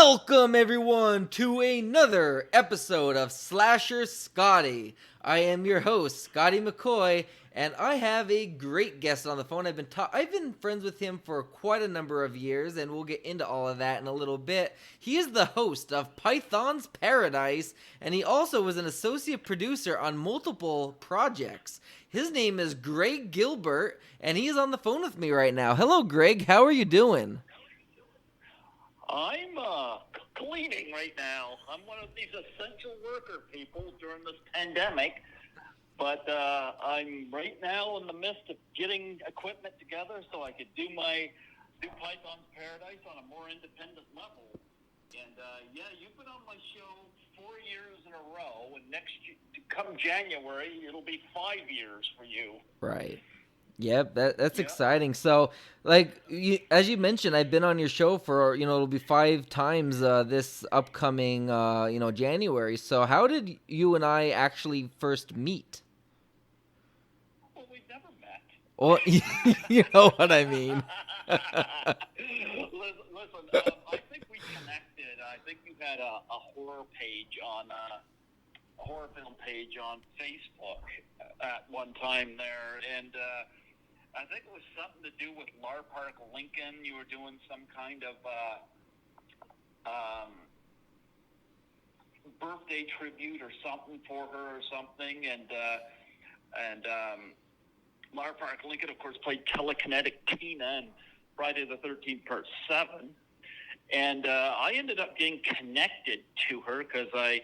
Welcome everyone to another episode of Slasher Scotty. I am your host, Scotty McCoy, and I have a great guest on the phone. I've been friends with him for quite a number of years, and we'll get into all of that in a little bit. He is the host of Python's Paradise, and he also was an associate producer on multiple projects. His name is Greg Gilbert, and he is on the phone with me right now. Hello, Greg. How are you doing? I'm cleaning right now. I'm one of these essential worker people during this pandemic, but I'm right now in the midst of getting equipment together so I could do Python's Paradise on a more independent level. And you've been on my show 4 years in a row, and come January, it'll be 5 years for you. Right. Yep, that's exciting. So, as you mentioned, I've been on your show for it'll be 5 times this upcoming January. So, how did you and I actually first meet? Well, we've never met. Well, you know what I mean. Listen, I think we connected. I think you had a horror film page on Facebook at one time there, and I think it was something to do with Lar Park Lincoln. You were doing some kind of birthday tribute or something for her or something, and Lar Park Lincoln, of course, played telekinetic Tina in Friday the 13th Part 7. And I ended up getting connected to her because I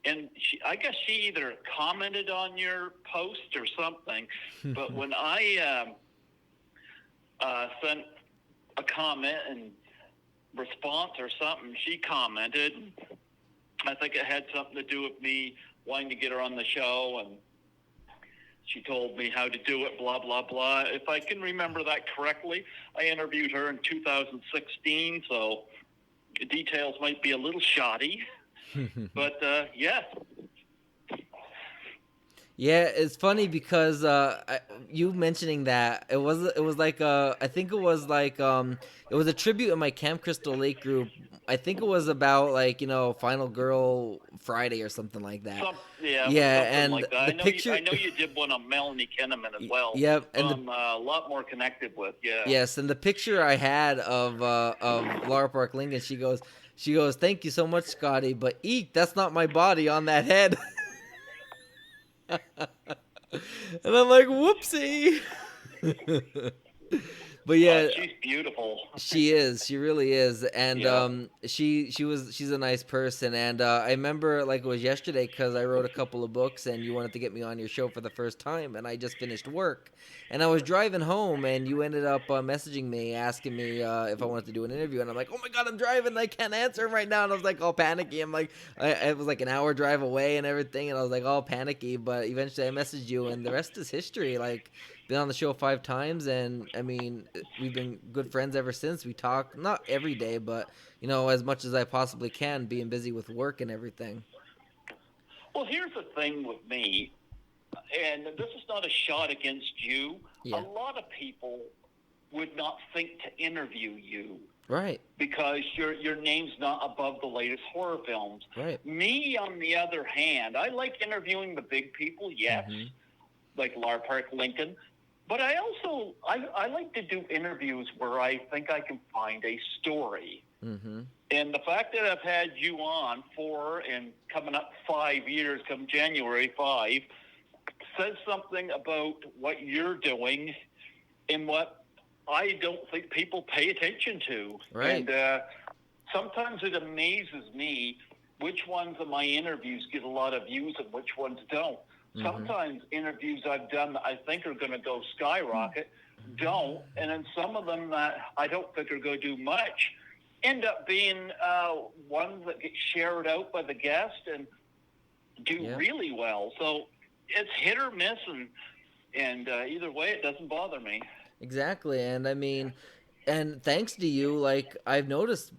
guess she either commented on your post or something. But when I sent a comment and response or something, she commented. I think it had something to do with me wanting to get her on the show, and she told me how to do it, blah, blah, blah. If I can remember that correctly, I interviewed her in 2016, so the details might be a little shoddy. But, yeah. Yeah, it's funny because you mentioning that it was like I think it was like it was a tribute in my Camp Crystal Lake group. I think it was about Final Girl Friday or something like that. Something and like that. the picture. I know you did one on Melanie Kinnaman as well. Yep, and I'm a lot more connected with. Yeah. Yes, and the picture I had of Laura Park Lincoln, she goes, "Thank you so much, Scotty, but eek, that's not my body on that head." And I'm like, whoopsie. But yeah, she's beautiful. She is. She really is. And Yeah. she's a nice person. And I remember like it was yesterday because I wrote a couple of books and you wanted to get me on your show for the first time. And I just finished work. And I was driving home and you ended up messaging me, asking me if I wanted to do an interview. And I'm like, oh my God, I'm driving. I can't answer him right now. And I was like all panicky. I'm like, it was like an hour drive away and everything. And I was like all panicky. But eventually I messaged you and the rest is history. Like, been on the show 5 times, and I mean, we've been good friends ever since. We talk not every day, but as much as I possibly can, being busy with work and everything. Well, here's the thing with me, and this is not a shot against you. Yeah. A lot of people would not think to interview you. Right. Because your name's not above the latest horror films. Right. Me, on the other hand, I like interviewing the big people, yes, like Lar Park Lincoln. But I also, I like to do interviews where I think I can find a story. Mm-hmm. And the fact that I've had you on 4 and coming up 5 years, come January 5, says something about what you're doing and what I don't think people pay attention to. Right. And sometimes it amazes me which ones of my interviews get a lot of views and which ones don't. Sometimes interviews I've done that I think are going to go skyrocket don't, and then some of them that I don't think are going to do much end up being ones that get shared out by the guest and do really well. So it's hit or miss, and either way, it doesn't bother me. Exactly, and I mean, And thanks to you, like I've noticed,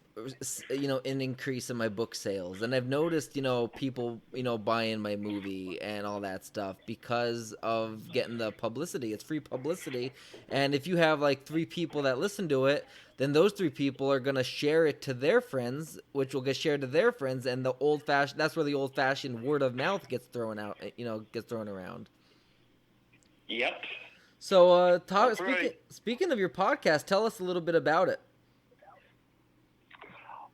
an increase in my book sales, and I've noticed, people, buying my movie and all that stuff because of getting the publicity. It's free publicity, and if you have like 3 people that listen to it, then those 3 people are gonna share it to their friends, which will get shared to their friends, and the old fashioned that's where the old fashioned word of mouth gets thrown out, gets thrown around. Yep. So, That's speaking right. speaking of your podcast, tell us a little bit about it.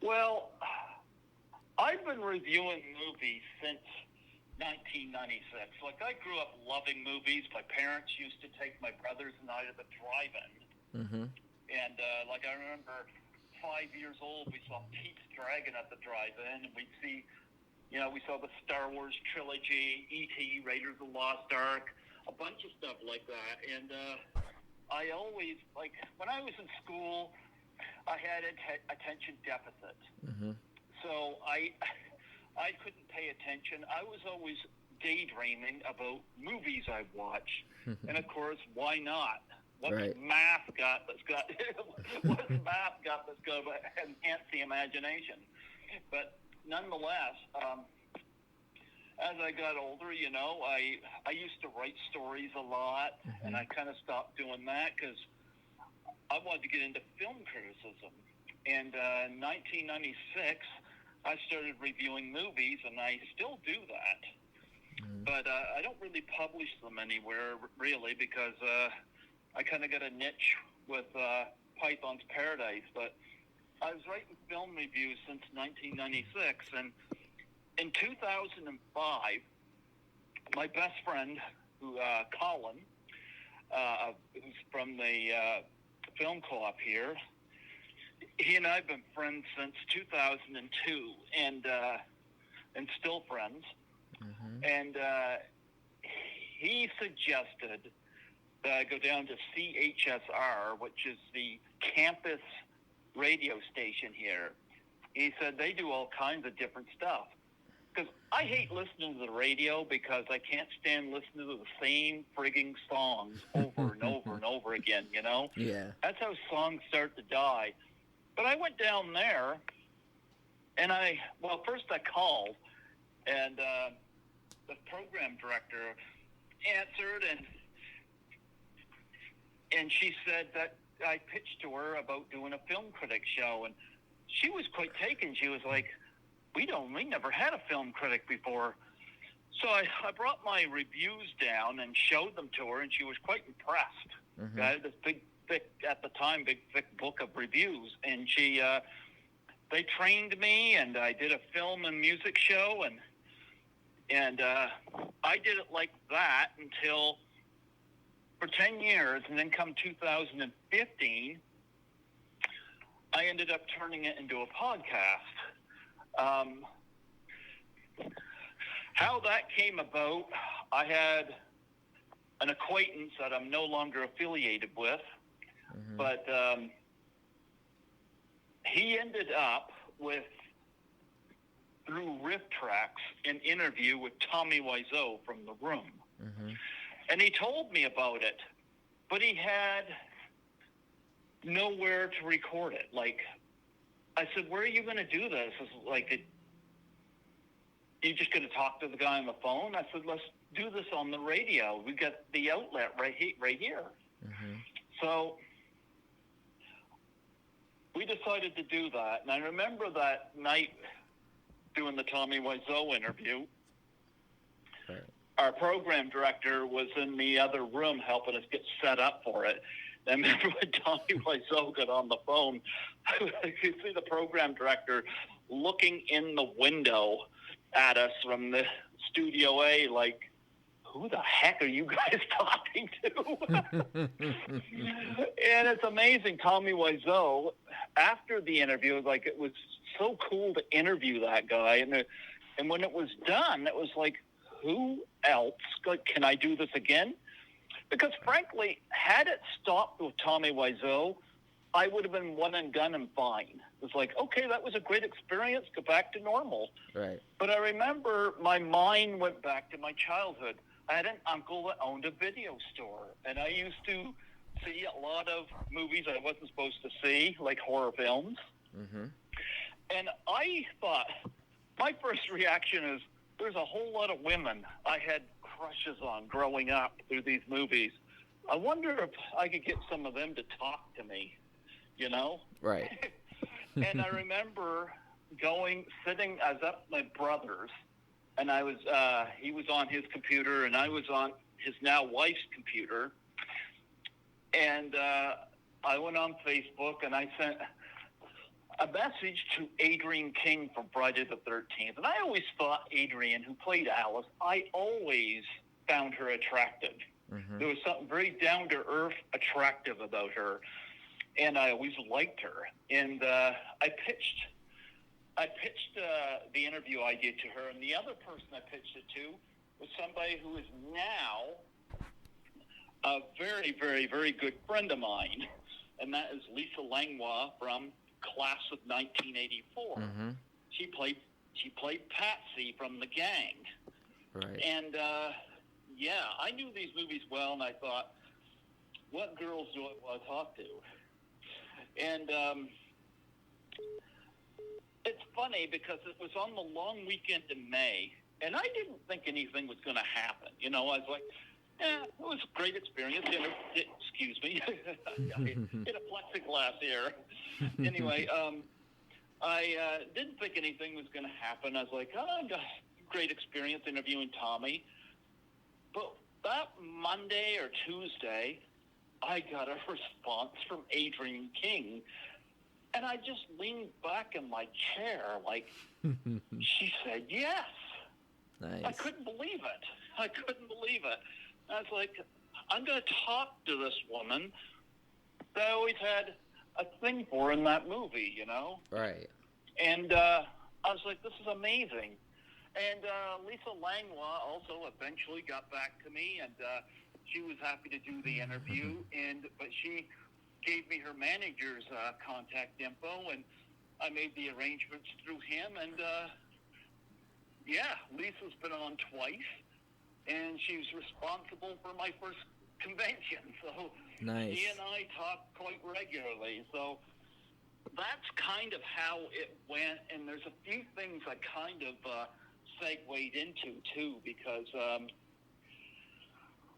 Well, I've been reviewing movies since 1996. Like, I grew up loving movies. My parents used to take my brothers and I to the drive-in. Mm-hmm. And, like, I remember 5 years old, we saw Pete's Dragon at the drive-in. And we'd see, we saw the Star Wars trilogy, E.T., Raiders of the Lost Ark, a bunch of stuff like that. And I always, like, when I was in school, I had attention deficit. Mm-hmm. So I couldn't pay attention. I was always daydreaming about movies I'd watch. And of course, why not? What's Right. math got that's got to enhance the imagination? But nonetheless, as I got older, I used to write stories a lot, and I kind of stopped doing that because I wanted to get into film criticism. And in 1996, I started reviewing movies, and I still do that. But I don't really publish them anywhere, really, because I kind of got a niche with Python's Paradise. But I was writing film reviews since 1996, and in 2005, my best friend, Colin, who's from the film co-op here, he and I have been friends since 2002, and still friends. Mm-hmm. And he suggested that I go down to CHSR, which is the campus radio station here. He said they do all kinds of different stuff. Because I hate listening to the radio because I can't stand listening to the same frigging songs over and over and over again, Yeah. That's how songs start to die. But I went down there, and first I called, and the program director answered, and she said that I pitched to her about doing a film critic show, and she was quite taken. She was like, we never had a film critic before. So I brought my reviews down and showed them to her, and she was quite impressed. Mm-hmm. I had this big, thick book of reviews, and they trained me, and I did a film and music show, and I did it like that until for 10 years, and then come 2015, I ended up turning it into a podcast. How that came about, I had an acquaintance that I'm no longer affiliated with, but he ended up through Riff Tracks, an interview with Tommy Wiseau from The Room. Mm-hmm. And he told me about it, but he had nowhere to record it. Like, I said, where are you going to do this? It's like, you just going to talk to the guy on the phone? I said, let's do this on the radio. We got the outlet right here. Mm-hmm. So we decided to do that. And I remember that night doing the Tommy Wiseau interview. Right. Our program director was in the other room helping us get set up for it. I remember when Tommy Wiseau got on the phone, you could see the program director looking in the window at us from the Studio A like, who the heck are you guys talking to? And it's amazing, Tommy Wiseau, after the interview, it was so cool to interview that guy. And when it was done, it was like, who else? Can I do this again? Because frankly, had it stopped with Tommy Wiseau, I would have been one and done and fine. It was like, okay, that was a great experience. Go back to normal. Right. But I remember my mind went back to my childhood. I had an uncle that owned a video store, and I used to see a lot of movies I wasn't supposed to see, like horror films. Mm-hmm. And I thought, my first reaction is, there's a whole lot of women I had crushes on growing up through these movies. I wonder if I could get some of them to talk to me, you know? Right. And I remember sitting, I was up with my brother's, and he was on his computer, and I was on his now wife's computer. And I went on Facebook, and I sent a message to Adrienne King from Friday the 13th. And I always thought Adrienne, who played Alice, I always found her attractive. Mm-hmm. There was something very down-to-earth attractive about her. And I always liked her. And I pitched the interview idea to her. And the other person I pitched it to was somebody who is now a very, very, very good friend of mine. And that is Lisa Langlois from Class of 1984. Mm-hmm. She played Patsy from The Gang. Right. And I knew these movies well, and I thought, what girls do I want to talk to? And it's funny because it was on the long weekend in May, and I didn't think anything was going to happen. You know, I was like, it was a great experience. Excuse me. I hit a plexiglass here. Anyway, I didn't think anything was going to happen. I was like, I got a great experience interviewing Tommy. But that Monday or Tuesday, I got a response from Adrienne King. And I just leaned back in my chair like, she said yes. Nice. I couldn't believe it. I was like, I'm going to talk to this woman that I always had a thing for in that movie, you know? Right. And I was like, this is amazing. And Lisa Langlois also eventually got back to me, and she was happy to do the interview, but she gave me her manager's contact info, and I made the arrangements through him, and Lisa's been on twice, and she's responsible for my first convention, so nice. She and I talk quite regularly, so that's kind of how it went, and there's a few things I kind of segued into, too, because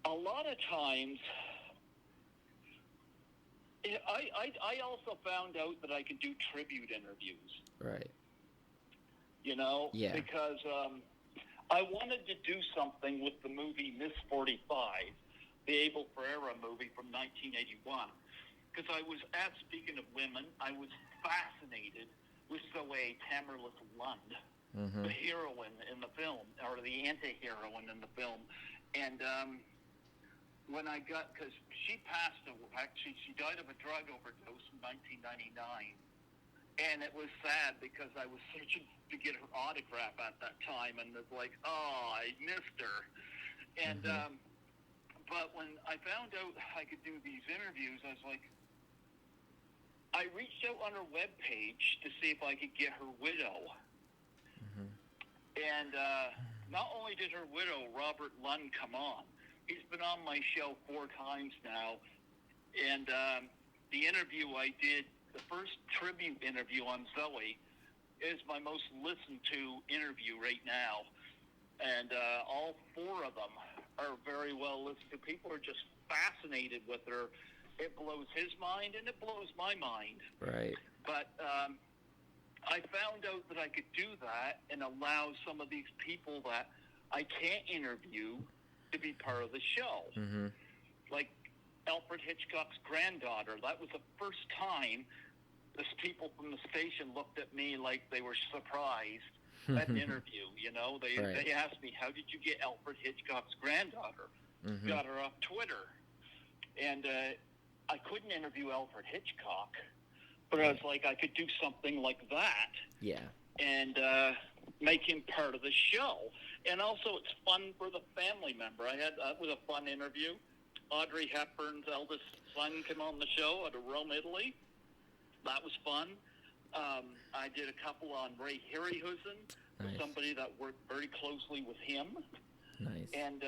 a lot of times, I also found out that I could do tribute interviews. Right. You know? Yeah. Because I wanted to do something with the movie Miss 45, the Abel Ferreira movie from 1981. Because speaking of women, I was fascinated with Zoe Tamerlis Lund, the heroine in the film, or the anti-heroine in the film. And because she she died of a drug overdose in 1999. And it was sad because I was searching to get her autograph at that time, and it was like, oh, I missed her. And but when I found out I could do these interviews, I was like, I reached out on her webpage to see if I could get her widow. And not only did her widow, Robert Lund, come on, he's been on my show 4 times now. And the interview I did, the first tribute interview on Zoe, is my most listened to interview right now. And all 4 of them are very well listened to. People are just fascinated with her. It blows his mind, and it blows my mind. Right. But I found out that I could do that and allow some of these people that I can't interview to be part of the show. Like Alfred Hitchcock's granddaughter. That was the first time these people from the station looked at me like they were surprised at an interview. You know, they asked me, how did you get Alfred Hitchcock's granddaughter? Got her off Twitter. And I couldn't interview Alfred Hitchcock, but I was like, I could do something like that. Yeah. And make him part of the show. And also, it's fun for the family member. That was a fun interview. Audrey Hepburn's eldest son came on the show out of Rome, Italy. That was fun. I did a couple on Ray Harryhausen, somebody that worked very closely with him. Nice. And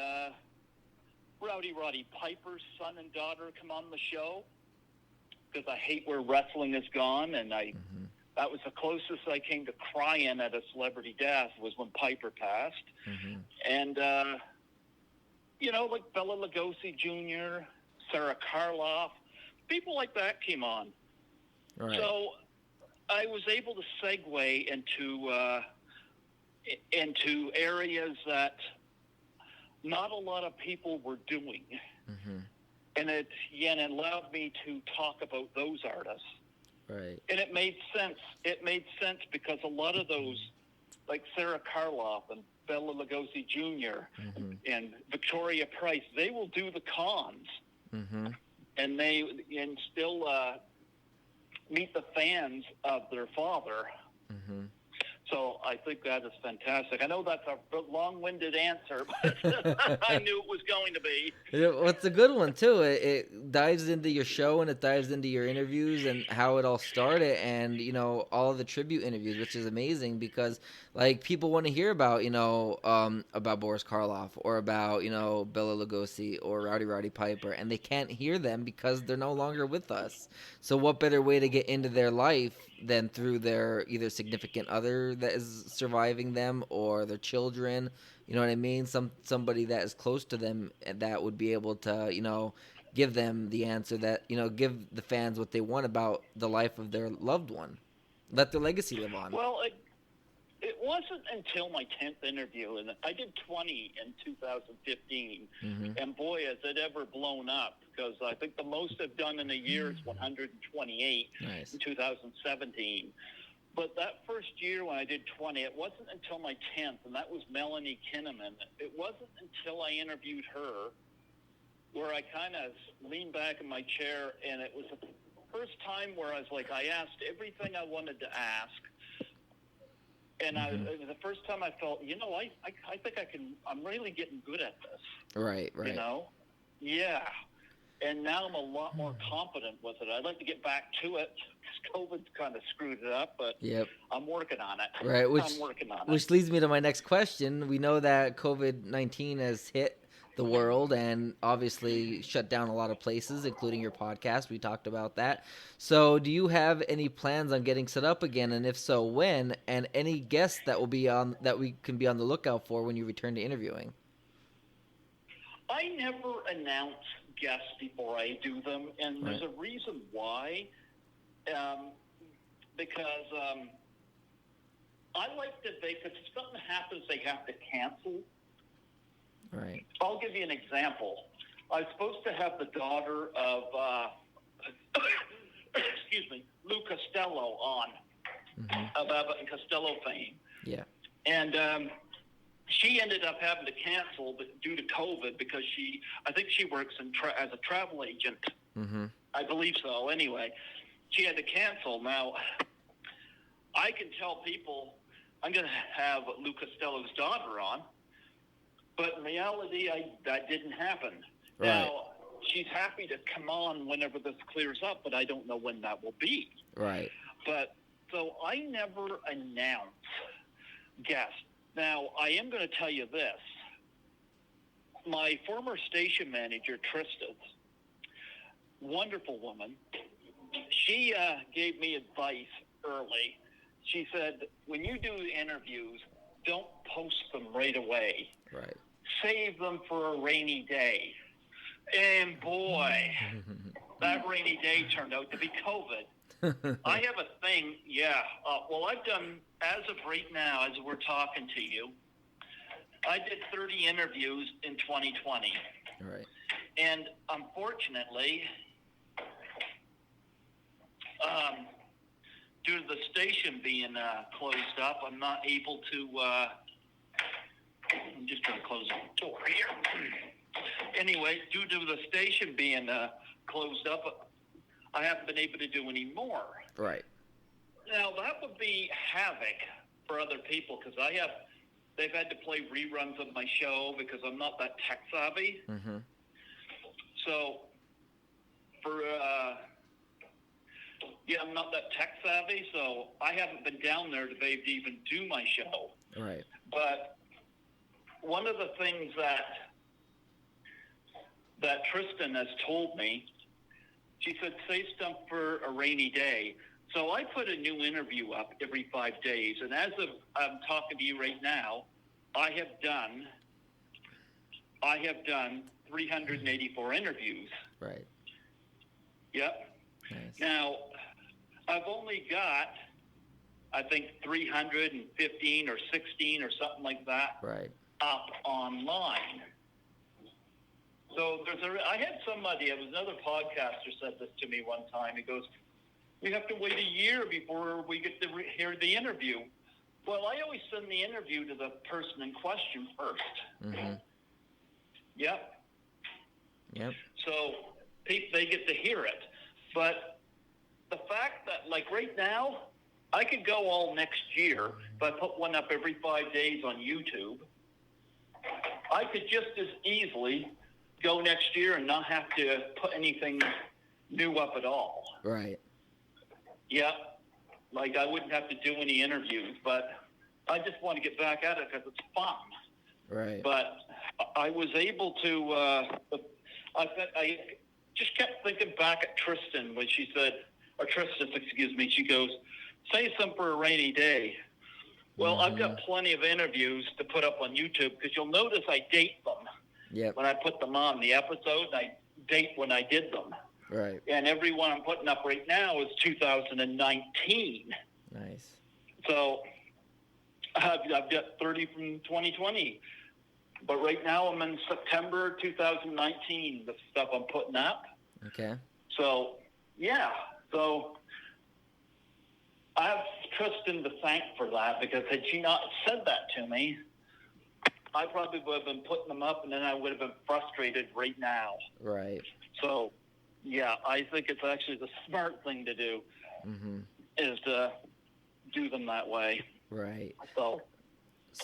Rowdy Roddy Piper's son and daughter come on the show because I hate where wrestling has gone, and that was the closest I came to crying at a celebrity death was when Piper passed. And, like Bela Lugosi Jr., Sarah Karloff, people like that came on. Right. So I was able to segue into areas that not a lot of people were doing. And it allowed me to talk about those artists. Right. And it made sense. It made sense because a lot of those, like Sarah Karloff and Bela Lugosi Jr. And Victoria Price, they will do the cons. And still meet the fans of their father. So I think that is fantastic. I know that's a long-winded answer, but I knew it was going to be. Well, it's a good one, too. It dives into your show, and it dives into your interviews and how it all started and, all of the tribute interviews, which is amazing because, people want to hear about, about Boris Karloff or about, Bela Lugosi or Rowdy Piper, and they can't hear them because they're no longer with us. So what better way to get into their life than through their either significant other that is surviving them or their children, you know what I mean? Somebody that is close to them that would be able to, give them the answer that, give the fans what they want about the life of their loved one. Let their legacy live on. Well, it wasn't until my 10th interview, and I did 20 in 2015, and boy, has it ever blown up, because I think the most I've done in a year is 128 in 2017. But that first year when I did 20, it wasn't until my 10th, and that was Melanie Kinnaman. It wasn't until I interviewed her where I kind of leaned back in my chair, and it was the first time where I was like, I asked everything I wanted to ask. And it was the first time I felt, I think I'm really getting good at this. Right. Yeah. And now I'm a lot more confident with it. I'd like to get back to it because COVID kind of screwed it up, but I'm working on it. Right. I'm working on it. Which leads me to my next question. We know that COVID-19 has hit the world and obviously shut down a lot of places, including your podcast. We talked about that. So do you have any plans on getting set up again? And if so, when? And any guests that will be on that we can be on the lookout for when you return to interviewing? I never announce guests before I do them, and there's a reason why. Because I like that if something happens, they have to cancel. Right. I'll give you an example. I was supposed to have the daughter of, Lou Costello on, of Abbott and Costello fame. Yeah. And she ended up having to cancel due to COVID because I think she works as a travel agent. I believe so. Anyway, she had to cancel. Now, I can tell people I'm going to have Lou Costello's daughter on. But in reality, that didn't happen. Right. Now, she's happy to come on whenever this clears up, but I don't know when that will be. Right. But, so I never announce guests. Now, I am going to tell you this. My former station manager, Tristan, wonderful woman, she gave me advice early. She said, when you do interviews, don't post them right away. Right. Save them for a rainy day. And boy, that rainy day turned out to be COVID. I have a thing, well, I've done, as of right now, as we're talking to you, I did 30 interviews in 2020. Right. And unfortunately, due to the station being closed up, I'm not able to, I'm just going to close the door here. Anyway, due to the station being closed up, I haven't been able to do any more. Right. Now, that would be havoc for other people because they've had to play reruns of my show because I'm not that tech savvy. So, I'm not that tech savvy, so I haven't been down there to even do my show. Right. But one of the things that that Tristan has told me. She said, save stuff for a rainy day. So I put a new interview up every 5 days. And as of I'm talking to you right now, I have done 384 interviews. Right. Yep. Nice. Now, I've only got, I think, 315 or 16 or something like that up online. So I had somebody, it was another podcaster said this to me one time. He goes, we have to wait a year before we get to hear the interview. Well, I always send the interview to the person in question first. Mm-hmm. Yep. So they get to hear it. But the fact that, like right now, I could go all next year if I put one up every 5 days on YouTube. I could just as easily go next year and not have to put anything new up at all. Right. Yeah. Like I wouldn't have to do any interviews, but I just want to get back at it because it's fun. Right. But I was able to, I just kept thinking back at Tristan when she said, or Tristan, excuse me, she goes, say something for a rainy day. Well, I've got plenty of interviews to put up on YouTube because you'll notice I date them. Yep. When I put them on the episodes, I date when I did them. Right. And every one I'm putting up right now is 2019. Nice. So I've got 30 from 2020. But right now I'm in September 2019, the stuff I'm putting up. Okay. So, yeah. So I have Tristan to thank for that because had she not said that to me, I probably would have been putting them up and then I would have been frustrated right now. Right. So, yeah, I think it's actually the smart thing to do is to do them that way. Right. So,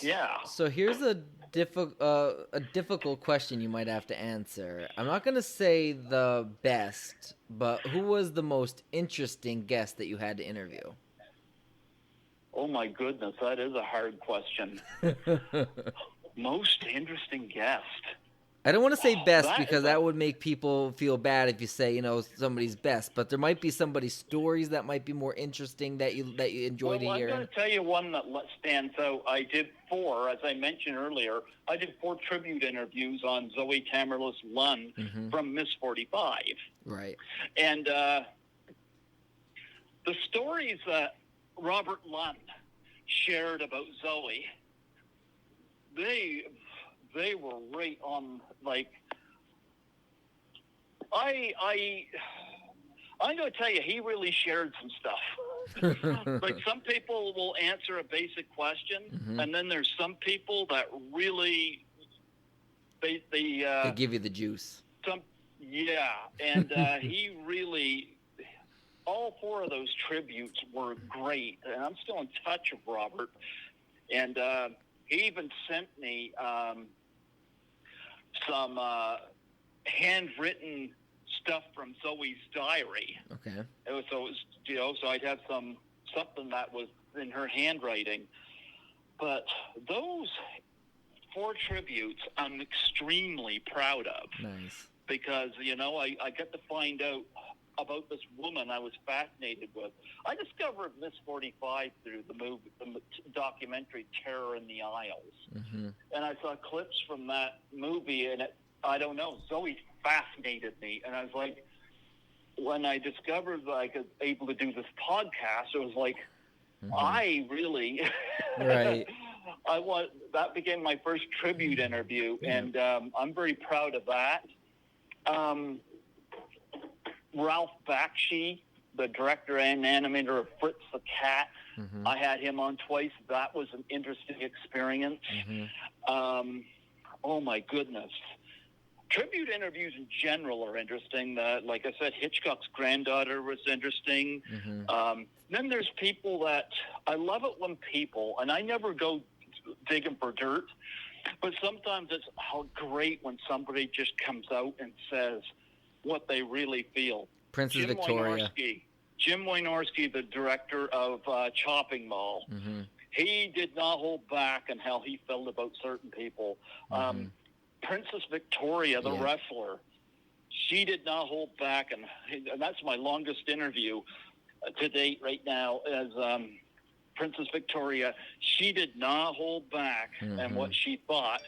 yeah. So here's a difficult question you might have to answer. I'm not going to say the best, but who was the most interesting guest that you had to interview? Oh, my goodness, that is a hard question. Most interesting guest. I don't want to say best because that would make people feel bad if you say, somebody's best. But there might be somebody's stories that might be more interesting that you enjoy to hear. I'm going to tell you one that stands out. I did 4, as I mentioned earlier. I did 4 tribute interviews on Zoe Tamerlis Lund from Miss 45. Right. And the stories that Robert Lund shared about Zoe, they were right on, like, I'm going to tell you, he really shared some stuff. Like, some people will answer a basic question, and then there's some people that really, they give you the juice. And he really, all 4 of those tributes were great, and I'm still in touch with Robert, and he even sent me some handwritten stuff from Zoe's diary. Okay. So I'd have something that was in her handwriting. But those 4 tributes I'm extremely proud of. Nice. Because, I get to find out about this woman I was fascinated with. I discovered Miss 45 through the documentary Terror in the Isles. And I saw clips from that movie, and I don't know, Zoe fascinated me. And I was like, when I discovered that I was able to do this podcast, it was like, I really... Right. That became my first tribute interview, and I'm very proud of that. Ralph Bakshi, the director and animator of Fritz the Cat. I had him on twice. That was an interesting experience. Oh, my goodness. Tribute interviews in general are interesting. Like I said, Hitchcock's granddaughter was interesting. Then there's people that, I love it when people, and I never go digging for dirt, but sometimes it's great when somebody just comes out and says what they really feel. Princess Victoria. Jim Wynorski, the director of Chopping Mall, he did not hold back on how he felt about certain people. Princess Victoria, the wrestler, she did not hold back, and that's my longest interview to date right now as Princess Victoria. She did not hold back and what she thought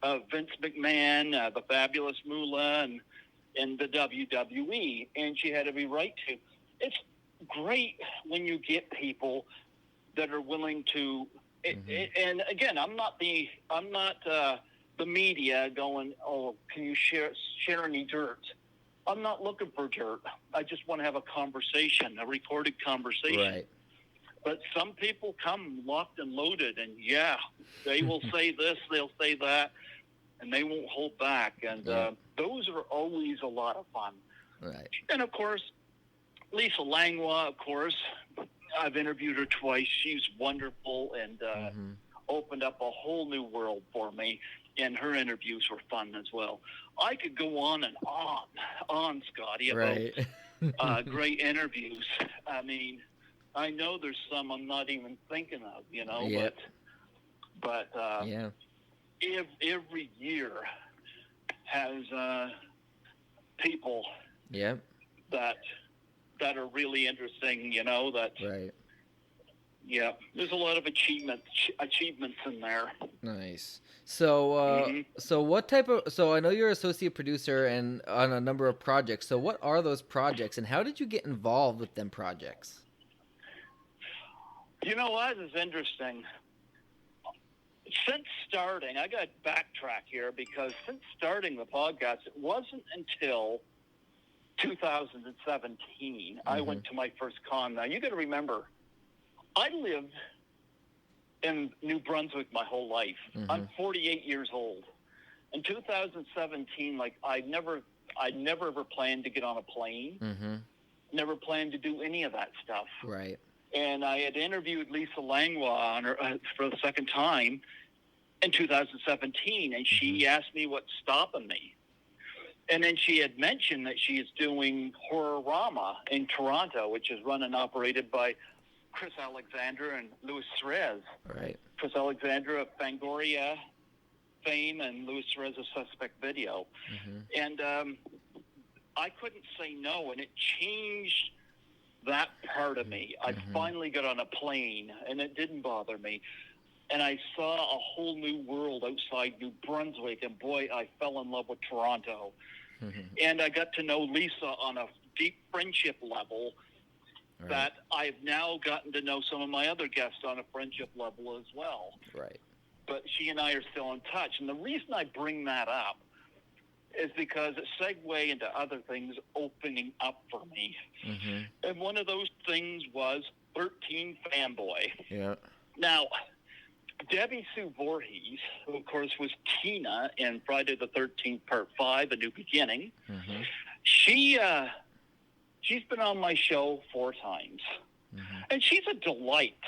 of Vince McMahon, the Fabulous Moolah, and the WWE, and she had every right to. It's great when you get people that are willing to. And again, I'm not the media going, oh, can you share any dirt? I'm not looking for dirt. I just want to have a conversation, a recorded conversation. Right. But some people come locked and loaded, and they will say this, they'll say that, and they won't hold back. And those are always a lot of fun. Right. And of course, Lisa Langlois, of course, I've interviewed her twice. She's wonderful and opened up a whole new world for me. And her interviews were fun as well. I could go on and on, Scotty, about great interviews. I mean, I know there's some I'm not even thinking of, but every year has people that are really interesting, Right. Yeah, there's a lot of achievements in there. Nice. So, so what type of? So I know you're associate producer and on a number of projects. So what are those projects, and how did you get involved with them projects? You know what? It's interesting. Since starting, I got to backtrack here because since starting the podcast, it wasn't until 2017 I went to my first con. Now you got to remember, I lived in New Brunswick my whole life. I'm 48 years old. In 2017, I never ever planned to get on a plane. Never planned to do any of that stuff. Right. And I had interviewed Lisa Langlois for the second time in 2017, and she asked me what's stopping me. And then she had mentioned that she is doing Horrorama in Toronto, which is run and operated by Chris Alexander and Louis Therese. Right. Chris Alexander of Fangoria fame and Louis Therese of Suspect Video. And I couldn't say no, and it changed that part of me. I finally got on a plane, and it didn't bother me. And I saw a whole new world outside New Brunswick, and boy, I fell in love with Toronto. And I got to know Lisa on a deep friendship level that I've now gotten to know some of my other guests on a friendship level as well. Right. But she and I are still in touch. And the reason I bring that up is because it segued into other things opening up for me. And one of those things was 13 Fanboy. Yeah. Now, Debbie Sue Voorhees, who of course was Tina in Friday the 13th Part 5, A New Beginning, she's been on my show 4 times. And she's a delight.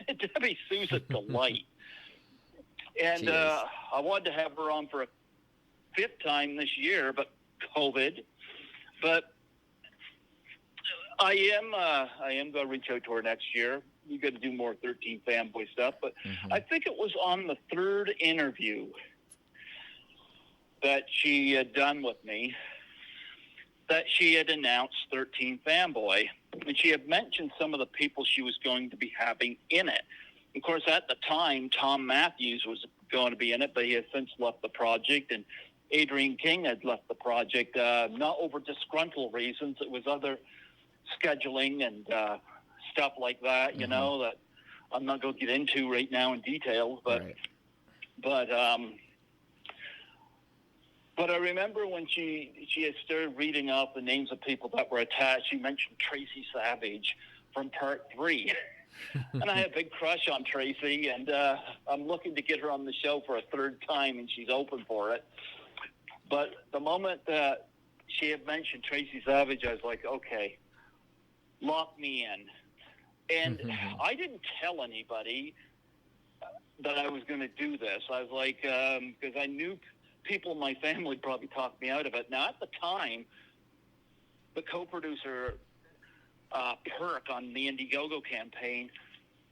Debbie Sue's a delight. And I wanted to have her on for a 5th time this year, but COVID. But I am going to reach out to her next year. You got to do more 13 Fanboy stuff, but I think it was on the 3rd interview that she had done with me that she had announced 13 Fanboy, and she had mentioned some of the people she was going to be having in it. Of course, at the time, Tom Matthews was going to be in it, but he has since left the project, and Adrian King had left the project, not over disgruntled reasons. It was other scheduling and stuff like that, you know, that I'm not going to get into right now in detail. But I remember when she had started reading off the names of people that were attached, she mentioned Tracy Savage from Part 3. And I had a big crush on Tracy, and I'm looking to get her on the show for a 3rd time, and she's open for it. But the moment that she had mentioned Tracy Savage, I was like, okay, lock me in. And I didn't tell anybody that I was going to do this. I was like, because I knew people in my family probably talked me out of it. Now, at the time, the co-producer, Perk, on the Indiegogo campaign,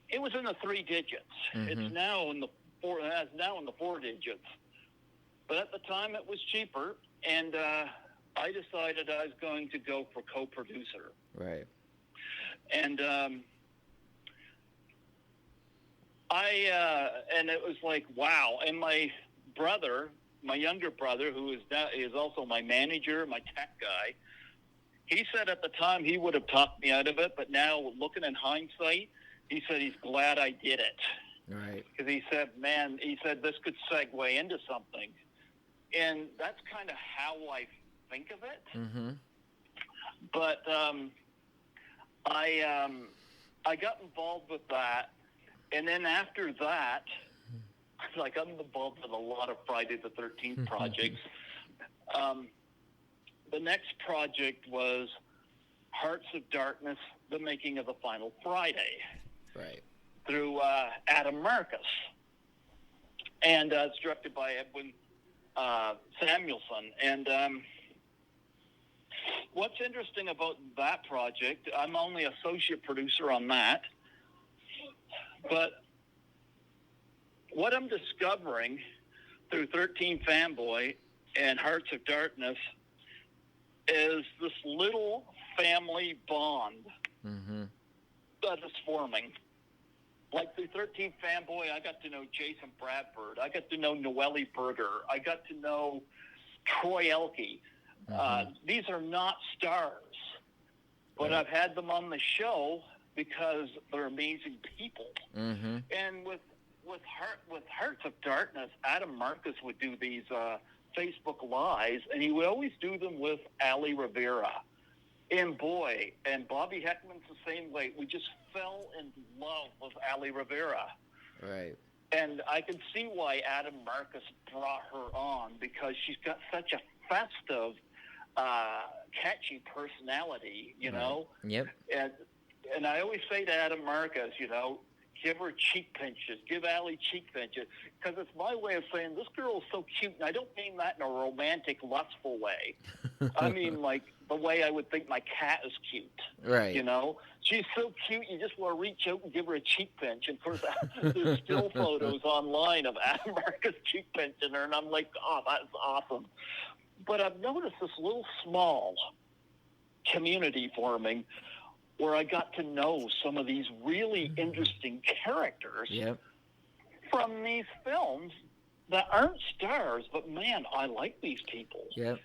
it was in the 3 digits. It's now in the 4 digits. But at the time, it was cheaper. And I decided I was going to go for co-producer. Right. And and it was like, wow. And my younger brother, who is also my manager, my tech guy, he said at the time he would have talked me out of it, but now looking in hindsight, he said he's glad I did it. Right. Because he said, this could segue into something. And that's kind of how I think of it. Mm-hmm. But I got involved with that. And then after that, I got involved with a lot of Friday the 13th projects. The next project was Hearts of Darkness, the making of the final Friday. Right. Through Adam Marcus. And it's directed by Edwin Samuelson. And what's interesting about that project, I'm only associate producer on that, but what I'm discovering through 13 Fanboy and Hearts of Darkness is this little family bond that is forming. Like through 13 Fanboy, I got to know Jason Bradford. I got to know Noelle Berger. I got to know Troy Elke. These are not stars, but I've had them on the show because they're amazing people. And with Hearts of Darkness, Adam Marcus would do these Facebook Lives, and he would always do them with Ali Rivera. And boy, and Bobby Heckman's the same way. We just fell in love with Ali Rivera. Right. And I can see why Adam Marcus brought her on, because she's got such a festive, catchy personality, you know? Yep. And I always say to Adam Marcus, give her cheek pinches, give Ali cheek pinches, because it's my way of saying this girl is so cute, and I don't mean that in a romantic, lustful way. I mean like the way I would think my cat is cute. Right. She's so cute, you just want to reach out and give her a cheek pinch. And of course, there's still photos online of Adam Marcus cheek pinching her, and I'm like, oh, that's awesome. But I've noticed this little small community forming where I got to know some of these really interesting characters from these films that aren't stars, but man, I like these people. Yep.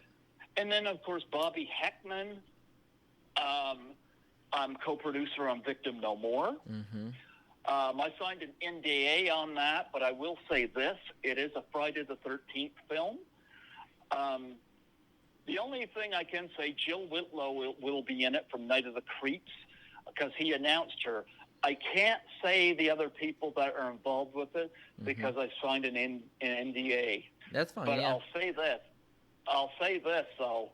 And then, of course, Bobby Heckman. I'm co-producer on Victim No More. I signed an NDA on that, but I will say this. It is a Friday the 13th film. The only thing I can say, Jill Whitlow will be in it from Night of the Creeps, because he announced her. I can't say the other people that are involved with it because I signed an NDA. That's fine. But I'll say this, though.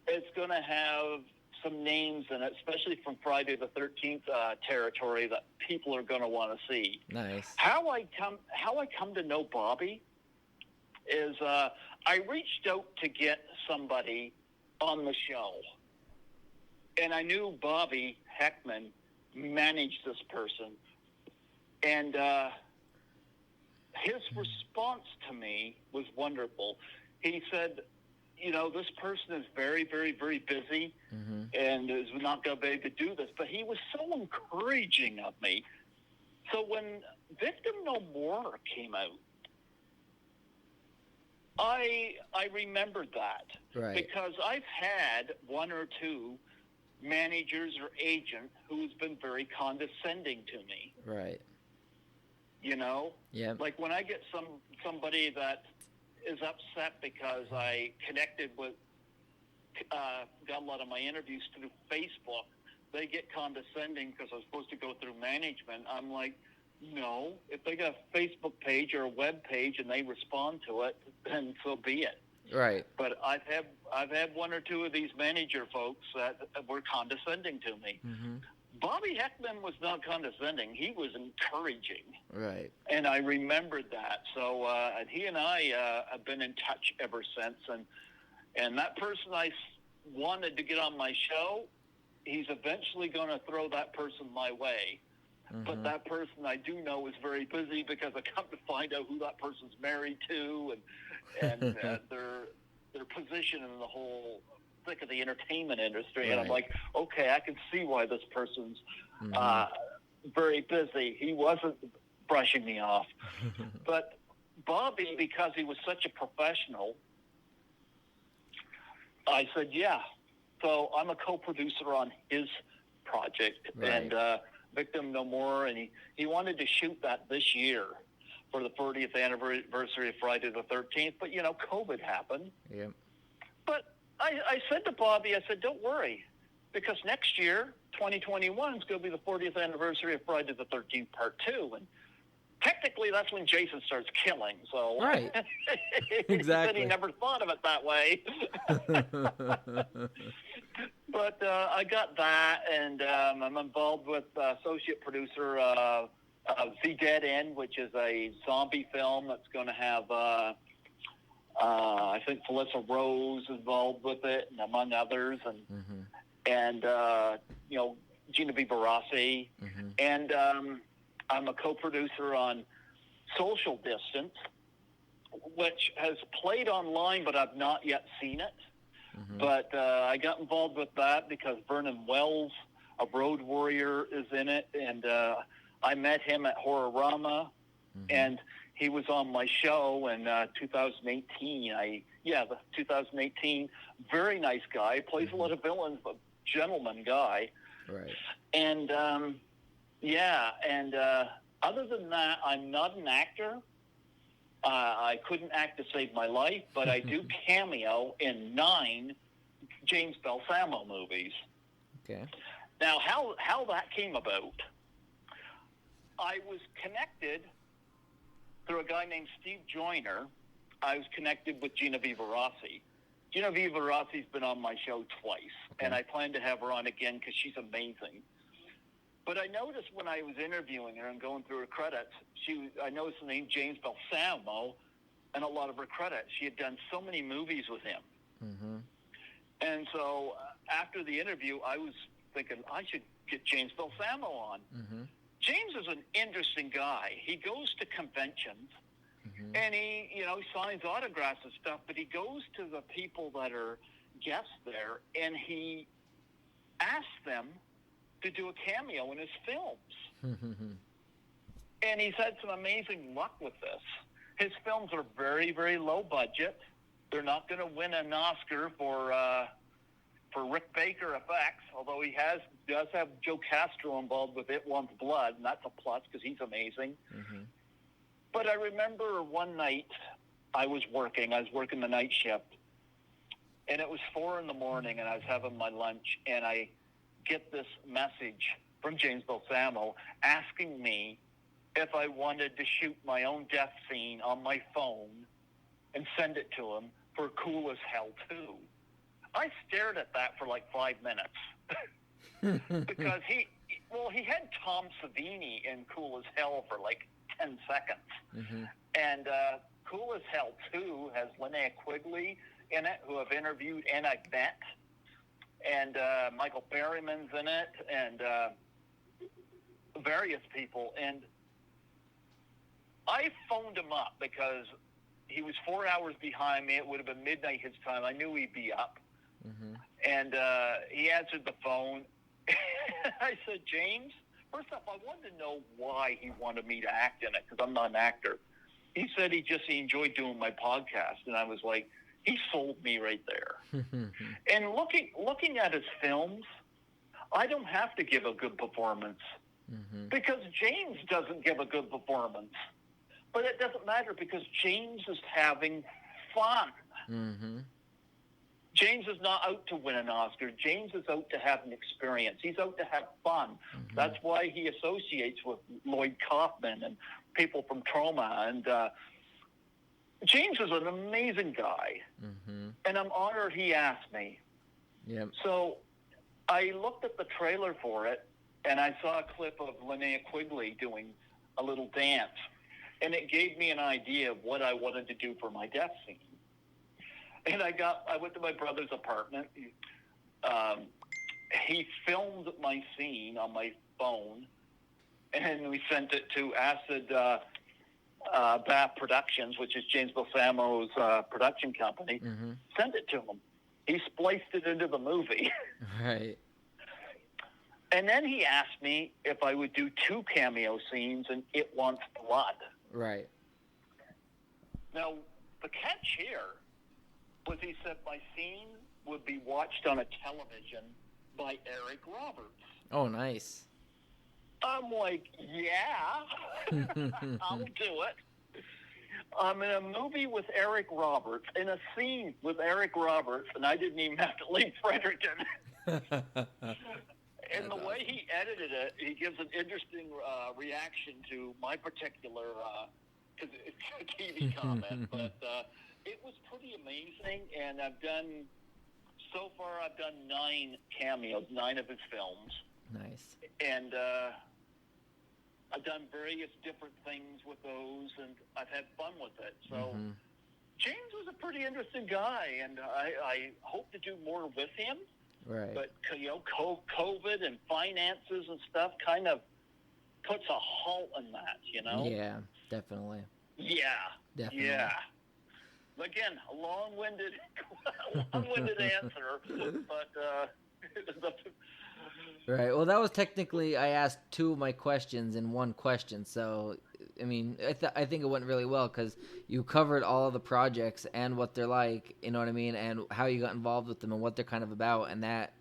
It's going to have some names in it, especially from Friday the 13th territory, that people are going to want to see. Nice. How I come to know Bobby is I reached out to get somebody on the show, and I knew Bobby Heckman managed this person, and his response to me was wonderful. He said, this person is very, very, very busy and is not going to be able to do this. But he was so encouraging of me. So when Victim No More came out, I remembered that. Right. Because I've had one or two managers or agent who's been very condescending to me. Right. Yeah. Like when I get somebody that is upset because I connected with, got a lot of my interviews through Facebook, they get condescending because I'm supposed to go through management. I'm like, no, if they got a Facebook page or a web page and they respond to it, then so be it. Right. But I've had one or two of these manager folks that were condescending to me. Bobby Heckman was not condescending. He was encouraging. Right. And I remembered that. So and he and I have been in touch ever since. And that person I wanted to get on my show, he's eventually going to throw that person my way. But that person I do know is very busy because I come to find out who that person's married to, and their position in the whole thick of the entertainment industry. And I'm Right. like, okay, I can see why this person's Mhm. very busy. He wasn't brushing me off. But Bobby, because he was such a professional, I said, yeah. So I'm a co-producer on his project, Right. and Victim No More, and he wanted to shoot that this year for the 40th anniversary of Friday the 13th, but, you know, COVID happened. Yep. But I said to Bobby, I said, don't worry, because next year, 2021, is going to be the 40th anniversary of Friday the 13th Part 2, and technically that's when Jason starts killing, so Right. he Exactly. said he never thought of it that way. But I got that, and I'm involved with associate producer The Dead End, which is a zombie film that's going to have, I think, Felissa Rose involved with it, and among others, and you know, Genevieve Rossi, and I'm a co-producer on Social Distance, which has played online, but I've not yet seen it. But I got involved with that because Vernon Wells, a Road Warrior, is in it, and I met him at Horrorama, and he was on my show in 2018. 2018. Very nice guy. Plays a lot of villains, but gentleman guy. Right. And other than that, I'm not an actor. I couldn't act to save my life, but I do cameo in 9 James Balsamo movies. Okay. Now, how that came about, I was connected through a guy named Steve Joyner. I was connected with Genevieve Rossi. Genevieve Rossi's been on my show twice, and I plan to have her on again because she's amazing. But I noticed when I was interviewing her and going through her credits, I noticed the name James Balsamo and a lot of her credits. She had done so many movies with him. And so after the interview, I was thinking I should get James Balsamo on. James is an interesting guy. He goes to conventions, and he signs autographs and stuff, but he goes to the people that are guests there, and he asks them to do a cameo in his films. And he's had some amazing luck with this. His films are very, very low budget. They're not going to win an Oscar for Rick Baker effects, although he does have Joe Castro involved with It Wants Blood, and that's a plus because he's amazing. But I remember one night I was working the night shift, and it was 4 a.m, and I was having my lunch, and I get this message from James Balsamo asking me if I wanted to shoot my own death scene on my phone and send it to him for Cool as Hell 2. I stared at that for like 5 minutes because he had Tom Savini in Cool as Hell for like 10 seconds. And Cool as Hell 2 has Linnea Quigley in it, who I've interviewed and I've met. And Michael Berryman's in it, and various people. And I phoned him up because he was 4 hours behind me. It would have been midnight his time. I knew he'd be up. And he answered the phone. I said, James, first off, I wanted to know why he wanted me to act in it, because I'm not an actor. He said he enjoyed doing my podcast. And I was like, he sold me right there. And looking at his films, I don't have to give a good performance because James doesn't give a good performance. But it doesn't matter because James is having fun. James is not out to win an Oscar. James is out to have an experience. He's out to have fun. That's why he associates with Lloyd Kaufman and people from Trauma. And James is an amazing guy. And I'm honored he asked me. So I looked at the trailer for it, and I saw a clip of Linnea Quigley doing a little dance. And it gave me an idea of what I wanted to do for my death scene. And I went to my brother's apartment. He filmed my scene on my phone, and we sent it to Acid BAF Productions, which is James Balsamo's production company, sent it to him. He spliced it into the movie. Right. And then he asked me if I would do 2 cameo scenes in It Wants Blood. Right. Now, the catch here was he said my scene would be watched on a television by Eric Roberts. Oh, nice. I'm like, yeah, I'll do it. I'm in a movie with Eric Roberts, in a scene with Eric Roberts, and I didn't even have to leave Fredericton. And the way he edited it, he gives an interesting reaction to my particular TV comment. But it was pretty amazing, and so far I've done 9 cameos, 9 of his films. Nice. And I've done various different things with those, and I've had fun with it. So James was a pretty interesting guy, and I hope to do more with him. Right. But, COVID and finances and stuff kind of puts a halt in that, Yeah, definitely. Yeah. Definitely. Yeah. Again, a long-winded answer, but Right. Well, that was technically, I asked 2 of my questions in one question. So, I mean, I think it went really well because you covered all of the projects and what they're like, you know what I mean, and how you got involved with them and what they're kind of about. And that,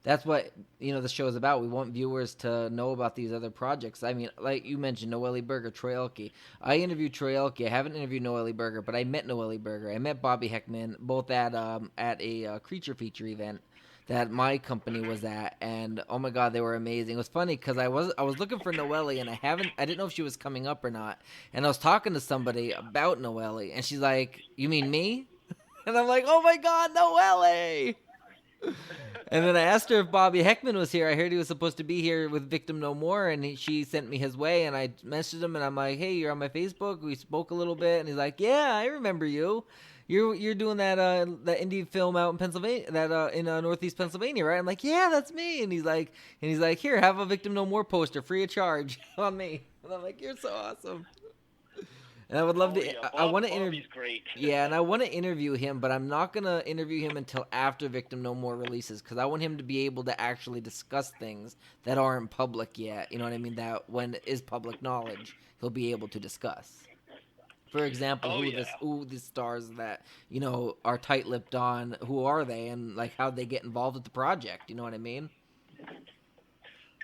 that's what, the show is about. We want viewers to know about these other projects. I mean, like you mentioned, Noelle Berger, Troy Elke. I interviewed Troy Elke. I haven't interviewed Noelle Berger, but I met Noelle Berger. I met Bobby Heckman, both at a creature feature event that my company was at, and oh my god, they were amazing. It was funny because I was looking for Noelle, and I didn't know if she was coming up or not, and I was talking to somebody about Noelle, and she's like, "You mean me?" And I'm like, "Oh my god, Noelle!" And then I asked her if Bobby Heckman was here. I heard he was supposed to be here with Victim No More, and she sent me his way, and I messaged him, and I'm like, "Hey, you're on my Facebook." We spoke a little bit, and he's like, "Yeah, I remember you. You're doing that indie film out in Pennsylvania, that in Northeast Pennsylvania, right?" I'm like, "Yeah, that's me." And he's like, "Here, have a Victim No More poster, free of charge, on me." And I'm like, "You're so awesome." And I would love to. Yeah. I want to interview. Bobby's great. Yeah, and I want to interview him, but I'm not gonna interview him until after Victim No More releases, because I want him to be able to actually discuss things that aren't public yet. You know what I mean? That when it is public knowledge, he'll be able to discuss. For example, who the stars that are tight-lipped on, who are they, and like how they get involved with the project. You know what I mean?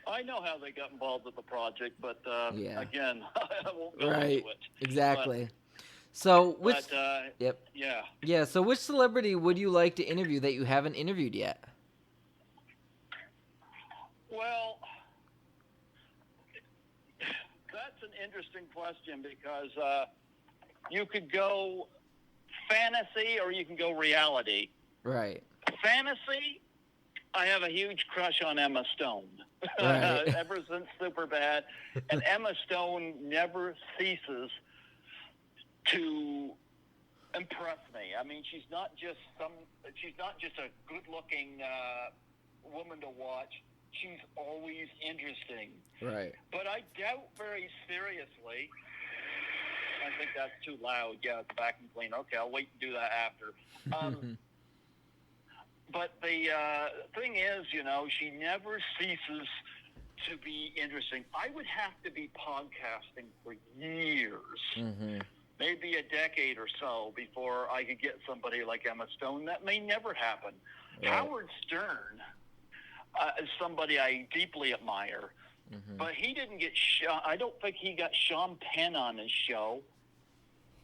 I know how they got involved with the project, but again, I won't go right, into it. Exactly. So Yeah. So which celebrity would you like to interview that you haven't interviewed yet? Well, that's an interesting question because you could go fantasy or you can go reality. Right. Fantasy, I have a huge crush on Emma Stone. Right. Ever since Superbad. And Emma Stone never ceases to impress me. I mean, she's not just a good-looking woman to watch. She's always interesting. Right. But I doubt very seriously. I think that's too loud. Yeah, it's vacuum cleaner. Okay, I'll wait and do that after. But the thing is, she never ceases to be interesting. I would have to be podcasting for years, maybe a decade or so, before I could get somebody like Emma Stone. That may never happen. Right. Howard Stern is somebody I deeply admire, but he didn't get I don't think he got Sean Penn on his show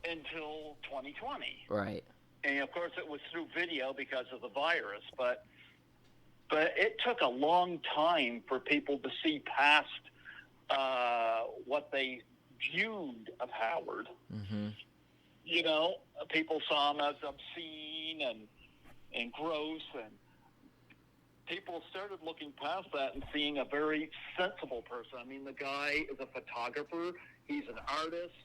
until 2020. Right. And of course, it was through video because of the virus, but it took a long time for people to see past what they viewed of Howard. People saw him as obscene and gross, and people started looking past that and seeing a very sensible person. I mean, the guy is a photographer. He's an artist.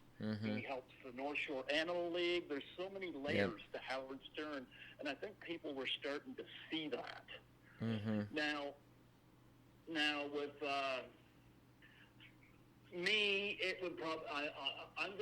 He helps the North Shore Animal League. There's so many layers to Howard Stern, and I think people were starting to see that. Now with me, it would probably. I'm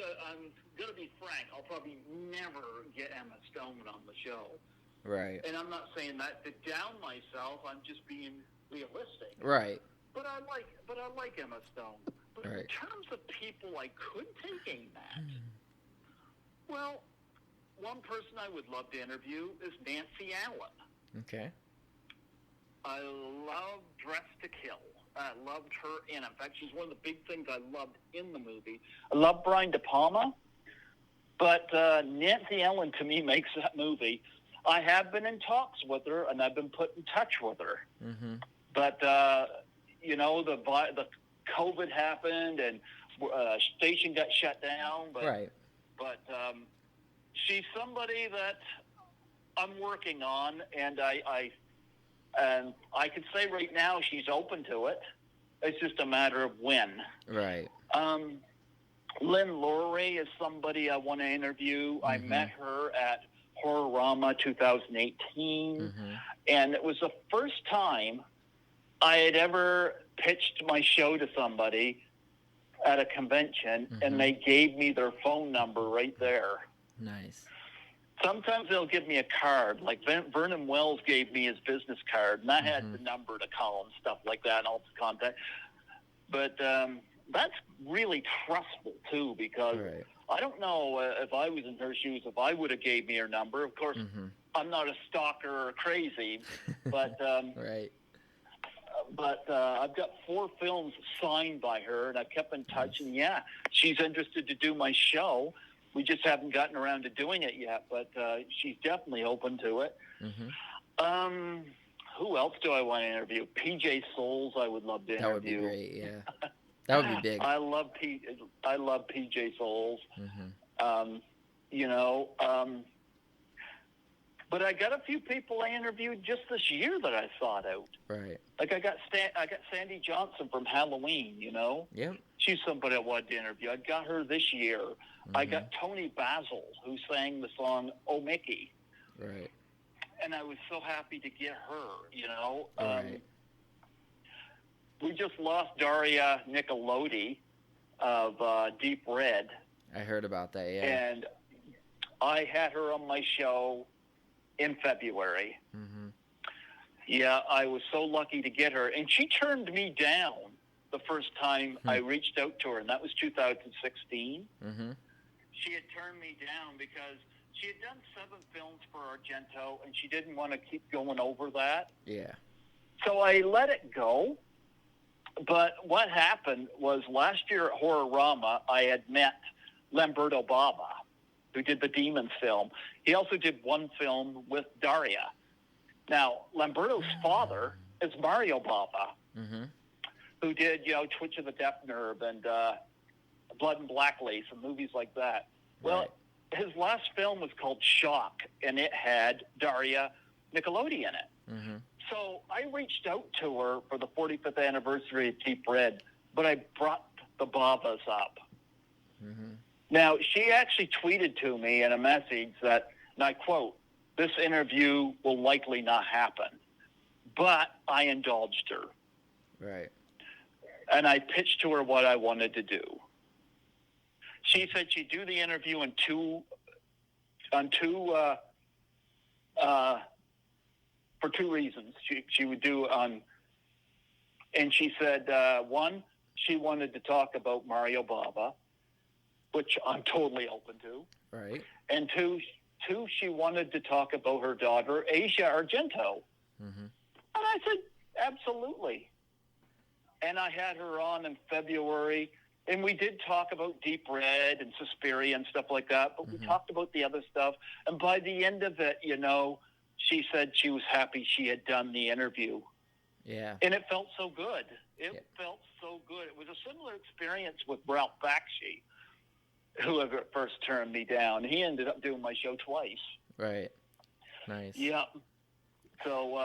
gonna be frank. I'll probably never get Emma Stone on the show. Right. And I'm not saying that to down myself. I'm just being realistic. Right. But I like Emma Stone. But Right. in terms of people I could take a match, well, one person I would love to interview is Nancy Allen. Okay. I love Dress to Kill. I loved her in fact, she's one of the big things I loved in the movie. I love Brian De Palma, but Nancy Allen, to me, makes that movie. I have been in talks with her, and I've been put in touch with her. Mm-hmm. But, the COVID happened, and station got shut down. But, right. But she's somebody that I'm working on, and I can say right now she's open to it. It's just a matter of when. Right. Lynn Laurie is somebody I want to interview. Mm-hmm. I met her at Horrorama 2018, and it was the first time I had ever pitched my show to somebody at a convention, and they gave me their phone number right there. Nice. Sometimes they'll give me a card. Like Vernon Wells gave me his business card, and I had the number to call and stuff like that and all the contact. But that's really trustful, too, because I don't know if I was in her shoes, if I would have gave me her number. Of course, I'm not a stalker or crazy, but right. But I've got 4 films signed by her, and I've kept in touch. And, yeah, she's interested to do my show. We just haven't gotten around to doing it yet, but she's definitely open to it. Who else do I want to interview? PJ Souls I would love to interview. That would be great, yeah. That would be big. I love PJ Souls. But I got a few people I interviewed just this year that I thought out. Right. Like I got Sandy Johnson from Halloween, Yeah. She's somebody I wanted to interview. I got her this year. I got Tony Basil, who sang the song "Oh Mickey." Right. And I was so happy to get her, Right. We just lost Daria Nicolodi of Deep Red. I heard about that, yeah. And I had her on my show in February. Yeah, I was so lucky to get her. And she turned me down the first time I reached out to her, and that was 2016. She had turned me down because she had done 7 films for Argento, and she didn't want to keep going over that. Yeah. So I let it go. But what happened was last year at Horrorama, I had met Lamberto Bava, who did the Demons film. He also did one film with Daria. Now, Lamberto's father is Mario Bava, who did, Twitch of the Deaf Nerve and Blood and Black Lace and movies like that. Well, his last film was called Shock, and it had Daria Nicolodi in it. So I reached out to her for the 45th anniversary of Deep Red, but I brought the Bavas up. Now, she actually tweeted to me in a message that, and I quote, "This interview will likely not happen," but I indulged her. Right. And I pitched to her what I wanted to do. She said she'd do the interview for 2 reasons. She would do and she said, one, she wanted to talk about Mario Bava, which I'm totally open to. Right. And two, she wanted to talk about her daughter, Asia Argento. And I said, absolutely. And I had her on in February, and we did talk about Deep Red and Suspiria and stuff like that, but we talked about the other stuff. And by the end of it, she said she was happy she had done the interview. Yeah. And it felt so good. It felt so good. It was a similar experience with Ralph Bakshi, who had first turned me down. He ended up doing my show twice. Right. Nice. Yeah. So,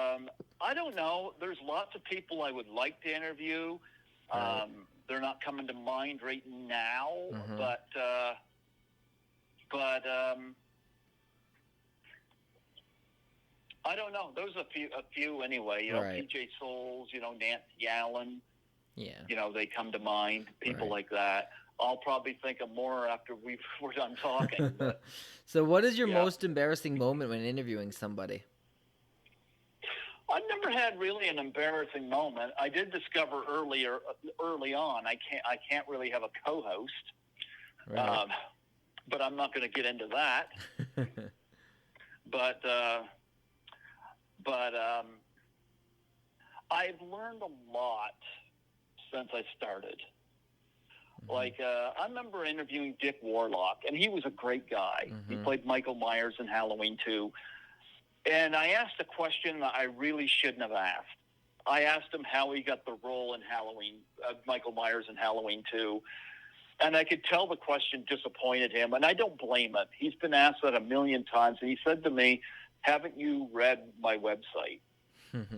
I don't know. There's lots of people I would like to interview. Right. They're not coming to mind right now, but I don't know. There's a few anyway. Right. PJ Souls, Nancy Allen. Yeah. They come to mind. People like that. I'll probably think of more after we're done talking. But, So what is your yeah. most embarrassing moment when interviewing somebody? I've never had really an embarrassing moment. I did discover early on I can't really have a co-host, Right. but I'm not going to get into that. But I've learned a lot since I started. Like, I remember interviewing Dick Warlock, and he was a great guy. He played Michael Myers in Halloween 2. And I asked a question that I really shouldn't have asked. I asked him how he got the role in Michael Myers in Halloween 2. And I could tell the question disappointed him, and I don't blame it. He's been asked that a million times, and he said to me, "Haven't you read my website?"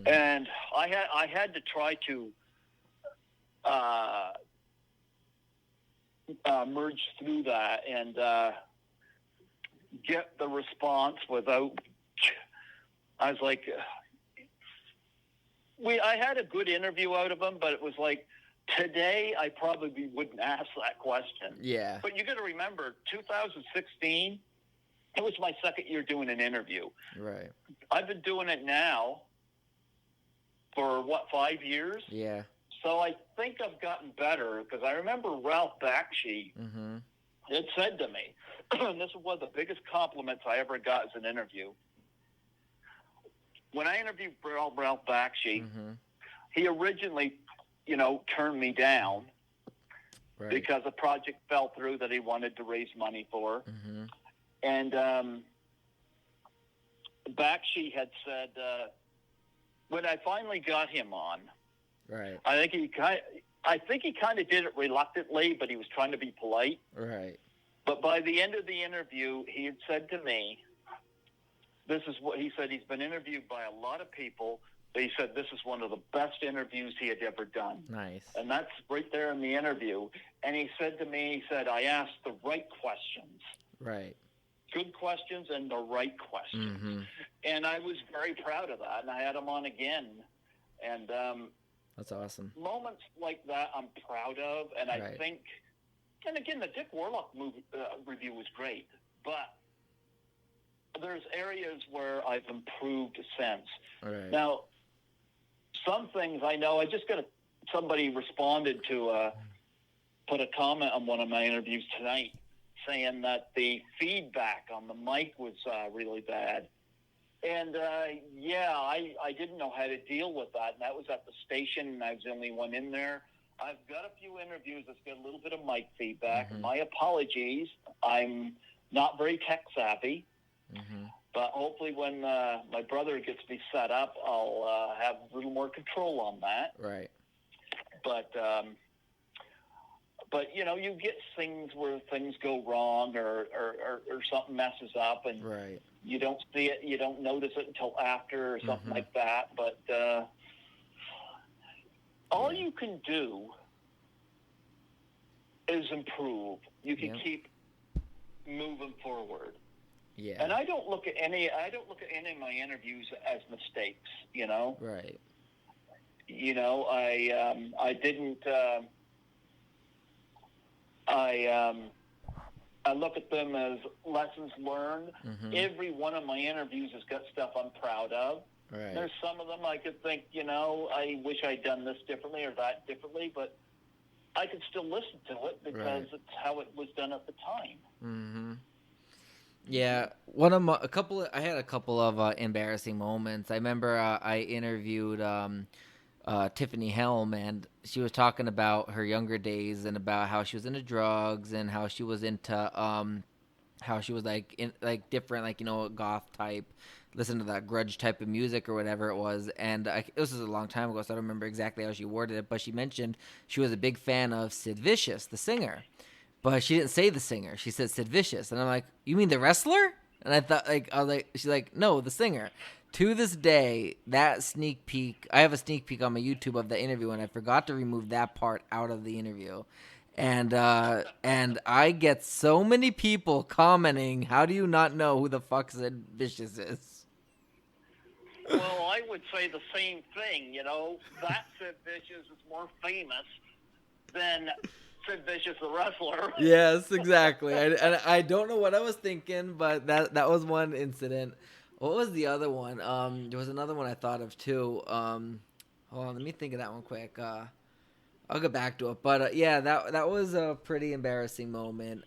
And I had to try to merge through that and get the response without. I was like, I had a good interview out of him, but it was like, today I probably wouldn't ask that question. Yeah. But you got to remember, 2016, it was my second year doing an interview. Right. I've been doing it now for, 5 years? Yeah. So I think I've gotten better, because I remember Ralph Bakshi had said to me, and this was one of the biggest compliments I ever got as an interview. When I interviewed Ralph Bakshi, he originally, turned me down because a project fell through that he wanted to raise money for. And Bakshi had said, when I finally got him on, right. I think he kind of did it reluctantly, but he was trying to be polite. Right. But by the end of the interview, he had said to me, this is what he said. He's been interviewed by a lot of people, but he said this is one of the best interviews he had ever done. Nice. And that's right there in the interview. And he said to me, I asked the right questions. Right. Good questions and the right questions. And I was very proud of that. And I had him on again. And that's awesome. Moments like that I'm proud of. And I think, and again, the Dick Warlock review was great. But there's areas where I've improved since. Right. Now, some things I know, somebody responded to put a comment on one of my interviews tonight saying that the feedback on the mic was really bad. And, I didn't know how to deal with that. And that was at the station, and I was the only one in there. I've got a few interviews that's got a little bit of mic feedback. My apologies. I'm not very tech savvy. But hopefully when my brother gets me set up, I'll have a little more control on that. Right. But you get things where things go wrong or something messes up, and you don't see it, you don't notice it until after or something like that. But all you can do is improve. You can keep moving forward. Yeah. And I don't look at any of my interviews as mistakes, Right. I didn't I look at them as lessons learned. Every one of my interviews has got stuff I'm proud of. Right. There's some of them I could think, I wish I'd done this differently or that differently, but I could still listen to it because it's how it was done at the time. Yeah, I had a couple of embarrassing moments. I remember I interviewed Tiffany Helm, and she was talking about her younger days and about how she was into drugs and how she was into how she was different, goth type, listen to that grudge type of music or whatever it was. And this was a long time ago, so I don't remember exactly how she worded it, but she mentioned she was a big fan of Sid Vicious, the singer. But she didn't say the singer. She said Sid Vicious. And I'm like, you mean the wrestler? And I thought, she's like, no, the singer. To this day, that sneak peek, I have a sneak peek on my YouTube of the interview, and I forgot to remove that part out of the interview. And I get so many people commenting, how do you not know who the fuck Sid Vicious is? Well, I would say the same thing, That Sid Vicious is more famous than Sid Vicious, the wrestler. Yes, exactly. I don't know what I was thinking, but that was one incident. What was the other one? There was another one I thought of too. Hold on, let me think of that one quick. I'll get back to it. But yeah, that was a pretty embarrassing moment.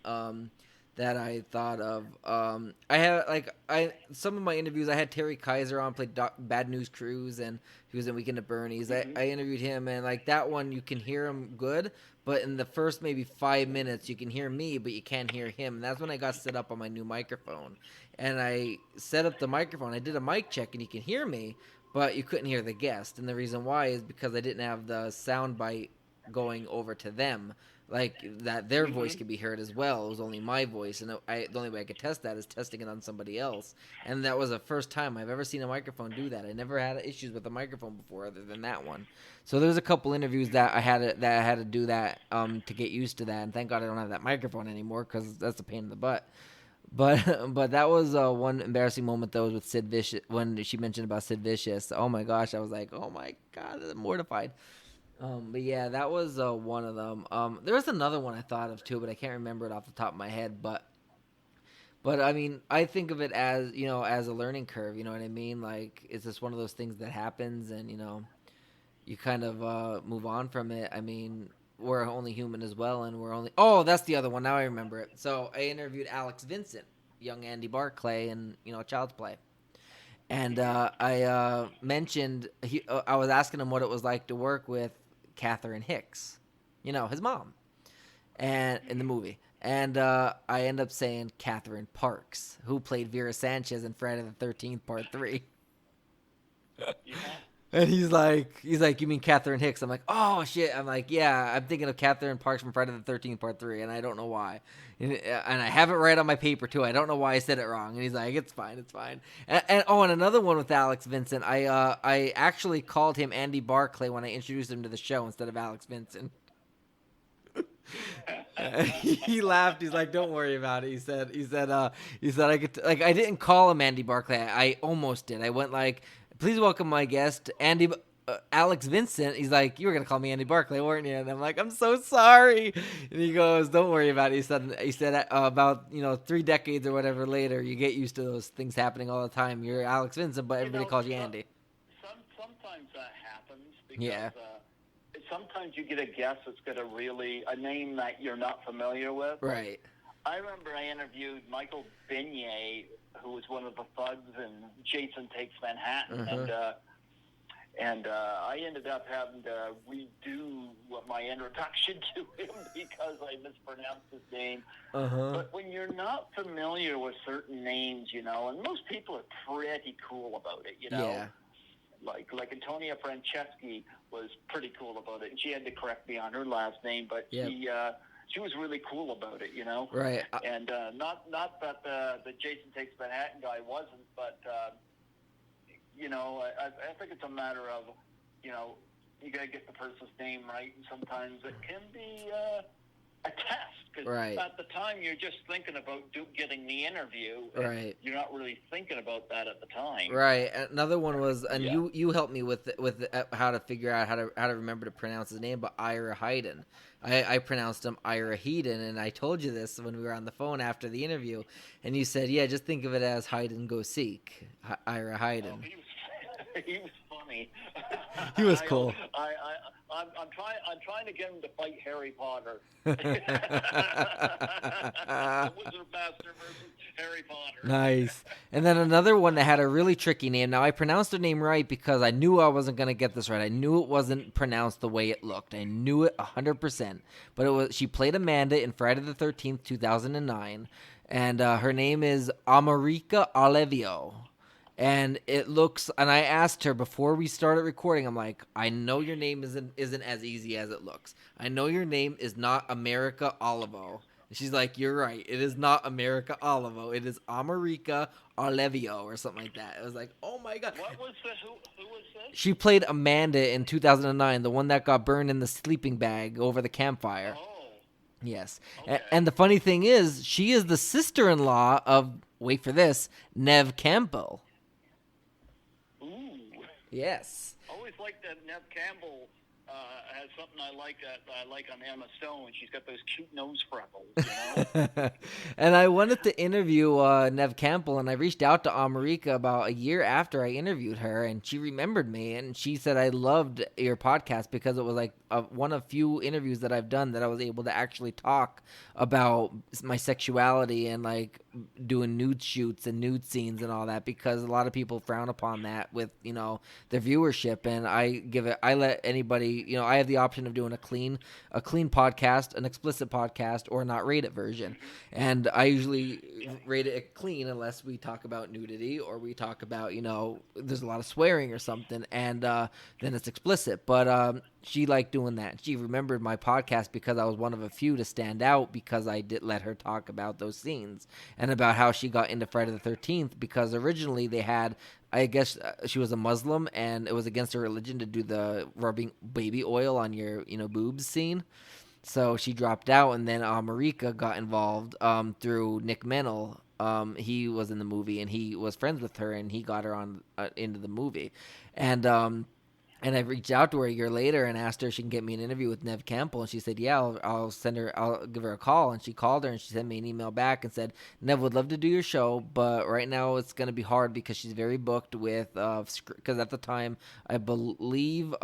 That I thought of. I had some of my interviews. I had Terry Kaiser on, played Bad News Cruise, and he was in Weekend at Bernie's. Mm-hmm. I interviewed him, and like that one, you can hear him good, but in the first maybe 5 minutes, you can hear me, but you can't hear him. And that's when I got set up on my new microphone, and I set up the microphone. I did a mic check, and you can hear me, but you couldn't hear the guest. And the reason why is because I didn't have the sound bite going over to them, like that their voice could be heard as well. It was only my voice, and the only way I could test that is testing it on somebody else. And that was the first time I've ever seen a microphone do that. I never had issues with the microphone before, other than that one. So there's a couple interviews that I had to do that to get used to that. And thank God I don't have that microphone anymore, because that's a pain in the butt. But that was one embarrassing moment though, with Sid Vicious, when she mentioned about Sid Vicious. Oh my gosh, I was like, oh my God, I'm mortified. But yeah, that was one of them. There was another one I thought of too, but I can't remember it off the top of my head. But I mean, I think of it as, as a learning curve. You know what I mean? Like, it's just one of those things that happens, and you kind of move on from it. I mean, we're only human as well, and we're only. Oh, that's the other one. Now I remember it. So I interviewed Alex Vincent, young Andy Barclay, and Child's Play. And I mentioned I was asking him what it was like to work with Catherine Hicks, his mom, and in the movie. And I end up saying Catherine Parks, who played Vera Sanchez in Friday the 13th Part 3. Yeah. And he's like, you mean Catherine Hicks? I'm like, oh shit. I'm like, yeah, I'm thinking of Catherine Parks from Friday the 13th Part 3, and I don't know why. And I have it right on my paper too. I don't know why I said it wrong. And he's like, it's fine. And another one with Alex Vincent. I actually called him Andy Barclay when I introduced him to the show instead of Alex Vincent. He laughed. He's like, "Don't worry about it." He said, I could I didn't call him Andy Barclay. I almost did. I went like, "Please welcome my guest, Alex Vincent." He's like, "You were gonna call me Andy Barclay, weren't you?" And I'm like, "I'm so sorry." And he goes, "Don't worry about it." He said about 3 decades or whatever later, you get used to those things happening all the time. You're Alex Vincent, but everybody calls you Andy. Sometimes that happens because. Sometimes you get a guest that's got a name that you're not familiar with. Right. I remember I interviewed Michael Beignet, who was one of the thugs in Jason Takes Manhattan, and I ended up having to redo my introduction to him because I mispronounced his name. But when you're not familiar with certain names, and most people are pretty cool about it, Yeah. Like Antonia Franceschi was pretty cool about it, and she had to correct me on her last name, but she was really cool about it, Right. And not that the Jason Takes Manhattan guy wasn't, but I think it's a matter of you gotta get the person's name right, and sometimes it can be a test, because at the time you're just thinking about getting the interview. Right. You're not really thinking about that at the time. Right. Another one was, and you helped me with how to figure out how to remember to pronounce his name, but Ira Hayden. I pronounced him Ira Hayden, and I told you this when we were on the phone after the interview, and you said, yeah, just think of it as hide and go seek. Ira Hayden. Oh, he was funny. He was cool. I'm trying to get him to fight Harry Potter. Wizard Master versus Harry Potter. Nice. And then another one that had a really tricky name. Now I pronounced her name right because I knew I wasn't gonna get this right. I knew it wasn't pronounced the way it looked. I knew it 100%. But she played Amanda in Friday the 13th, 2009, and her name is America Olivio. And I asked her before we started recording, I'm like, I know your name isn't as easy as it looks. I know your name is not America Olivo. And she's like, you're right. It is not America Olivo. It is America Olivio or something like that. It was like, oh my God. What was who was this? She played Amanda in 2009, the one that got burned in the sleeping bag over the campfire. Oh. Yes. Okay. And the funny thing is, she is the sister-in-law of, wait for this, Neve Campbell. Ooh. Yes. Always liked that Neve Campbell has something I like on Emma Stone. She's got those cute nose freckles, you know. And I wanted to interview Nev Campbell, and I reached out to America about a year after I interviewed her, and she remembered me, and she said I loved your podcast because it was like one of few interviews that I've done that I was able to actually talk about my sexuality and like doing nude shoots and nude scenes and all that, because a lot of people frown upon that with, you know, their viewership. And I let anybody, you know, I have the option of doing a clean podcast, an explicit podcast, or a not rated version. And I usually rate it clean unless we talk about nudity or we talk about, you know, there's a lot of swearing or something, and then it's explicit. But she liked doing that. She remembered my podcast because I was one of a few to stand out, because I did let her talk about those scenes and about how she got into Friday the 13th, because originally they had, I guess she was a Muslim and it was against her religion to do the rubbing baby oil on your, you know, boobs scene. So she dropped out, and then Marika got involved through Nick Mennel. He was in the movie, and he was friends with her, and he got her on into the movie. And I reached out to her a year later and asked her if she can get me an interview with Nev Campbell. And she said, yeah, I'll give her a call. And she called her and she sent me an email back and said, Nev would love to do your show, but right now it's going to be hard because she's very booked with, because at the time, I believe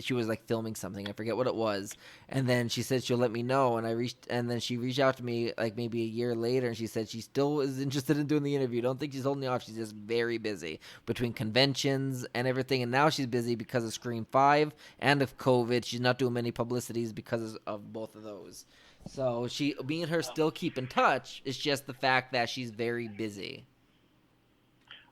she was like filming something. I forget what it was. And then she said she'll let me know. And then she reached out to me like maybe a year later, and she said she still is interested in doing the interview. Don't think she's holding me off. She's just very busy between conventions and everything. And now she's busy because of Scream 5 and of COVID. She's not doing many publicities because of both of those. So me and her still keep in touch. It's just the fact that she's very busy.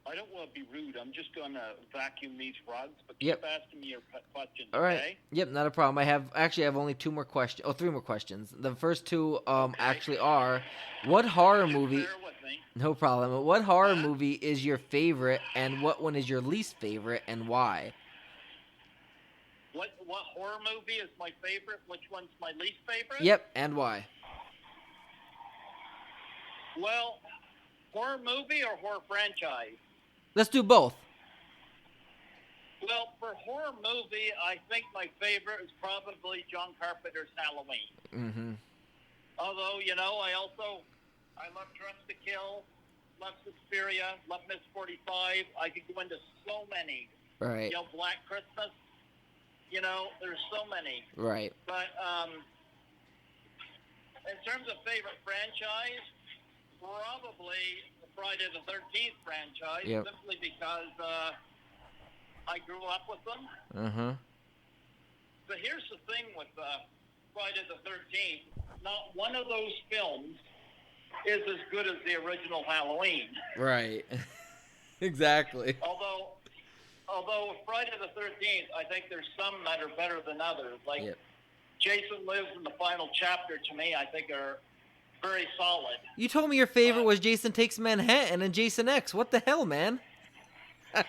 I don't want to be rude. I'm just going to vacuum these rugs, but keep asking me your questions, all right. Okay? Yep, not a problem. I have only three more questions. The first two actually are, what horror movie... Bear with me. No problem. What horror movie is your favorite, and what one is your least favorite, and why? What horror movie is my favorite? Which one's my least favorite? Yep, and why? Well, horror movie or horror franchise? Let's do both. Well, for horror movie, I think my favorite is probably John Carpenter's Halloween. Mm-hmm. Although, you know, I love Dress to Kill, love Suspiria, love Miss 45. I could go into so many. Right. You know, Black Christmas. You know, there's so many. Right. But in terms of favorite franchise, probably the Friday the 13th franchise, simply because I grew up with them. Uh-huh. But here's the thing with Friday the 13th. Not one of those films is as good as the original Halloween. Right. Exactly. Although Friday the 13th, I think there's some that are better than others. Like Jason Lives in the final chapter, to me, I think are very solid. You told me your favorite was Jason Takes Manhattan and Jason X. What the hell, man? Well,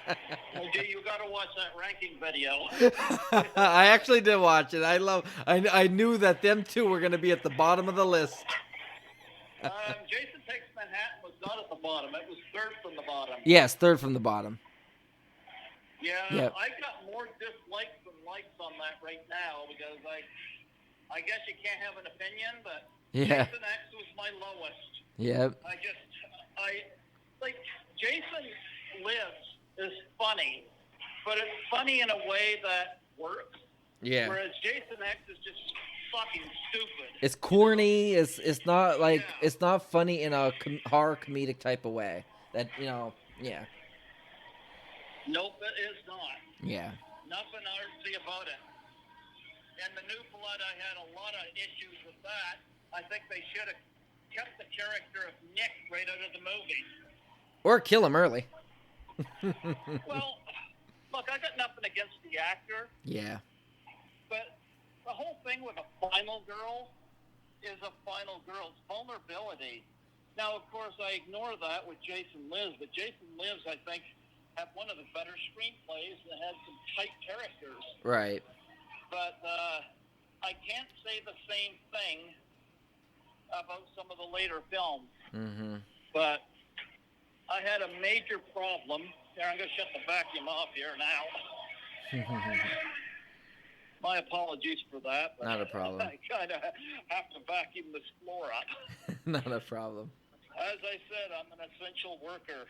you got to watch that ranking video. I actually did watch it. I knew that them two were going to be at the bottom of the list. Jason Takes Manhattan was not at the bottom. It was third from the bottom. Yes, third from the bottom. Yeah, I got more dislikes than likes on that right now because I guess you can't have an opinion, but Jason X was my lowest. Yep. Jason Lives is funny, but it's funny in a way that works. Yeah. Whereas Jason X is just fucking stupid. It's corny. It's not like it's not funny in a horror comedic type of way. That yeah. Nope, it is not. Yeah. Nothing artsy about it. And the New Blood, I had a lot of issues with that. I think they should have kept the character of Nick right out of the movie. Or kill him early. Well, look, I got nothing against the actor. Yeah. But the whole thing with a final girl is a final girl's vulnerability. Now, of course, I ignore that with Jason Lives, but Jason Lives, I think, had one of the better screenplays and had some tight characters. Right. But I can't say the same thing about some of the later films. Mm-hmm. But I had a major problem. Here, I'm going to shut the vacuum off here now. My apologies for that. But Not a problem. I kind of have to vacuum this floor up. Not a problem. As I said, I'm an essential worker.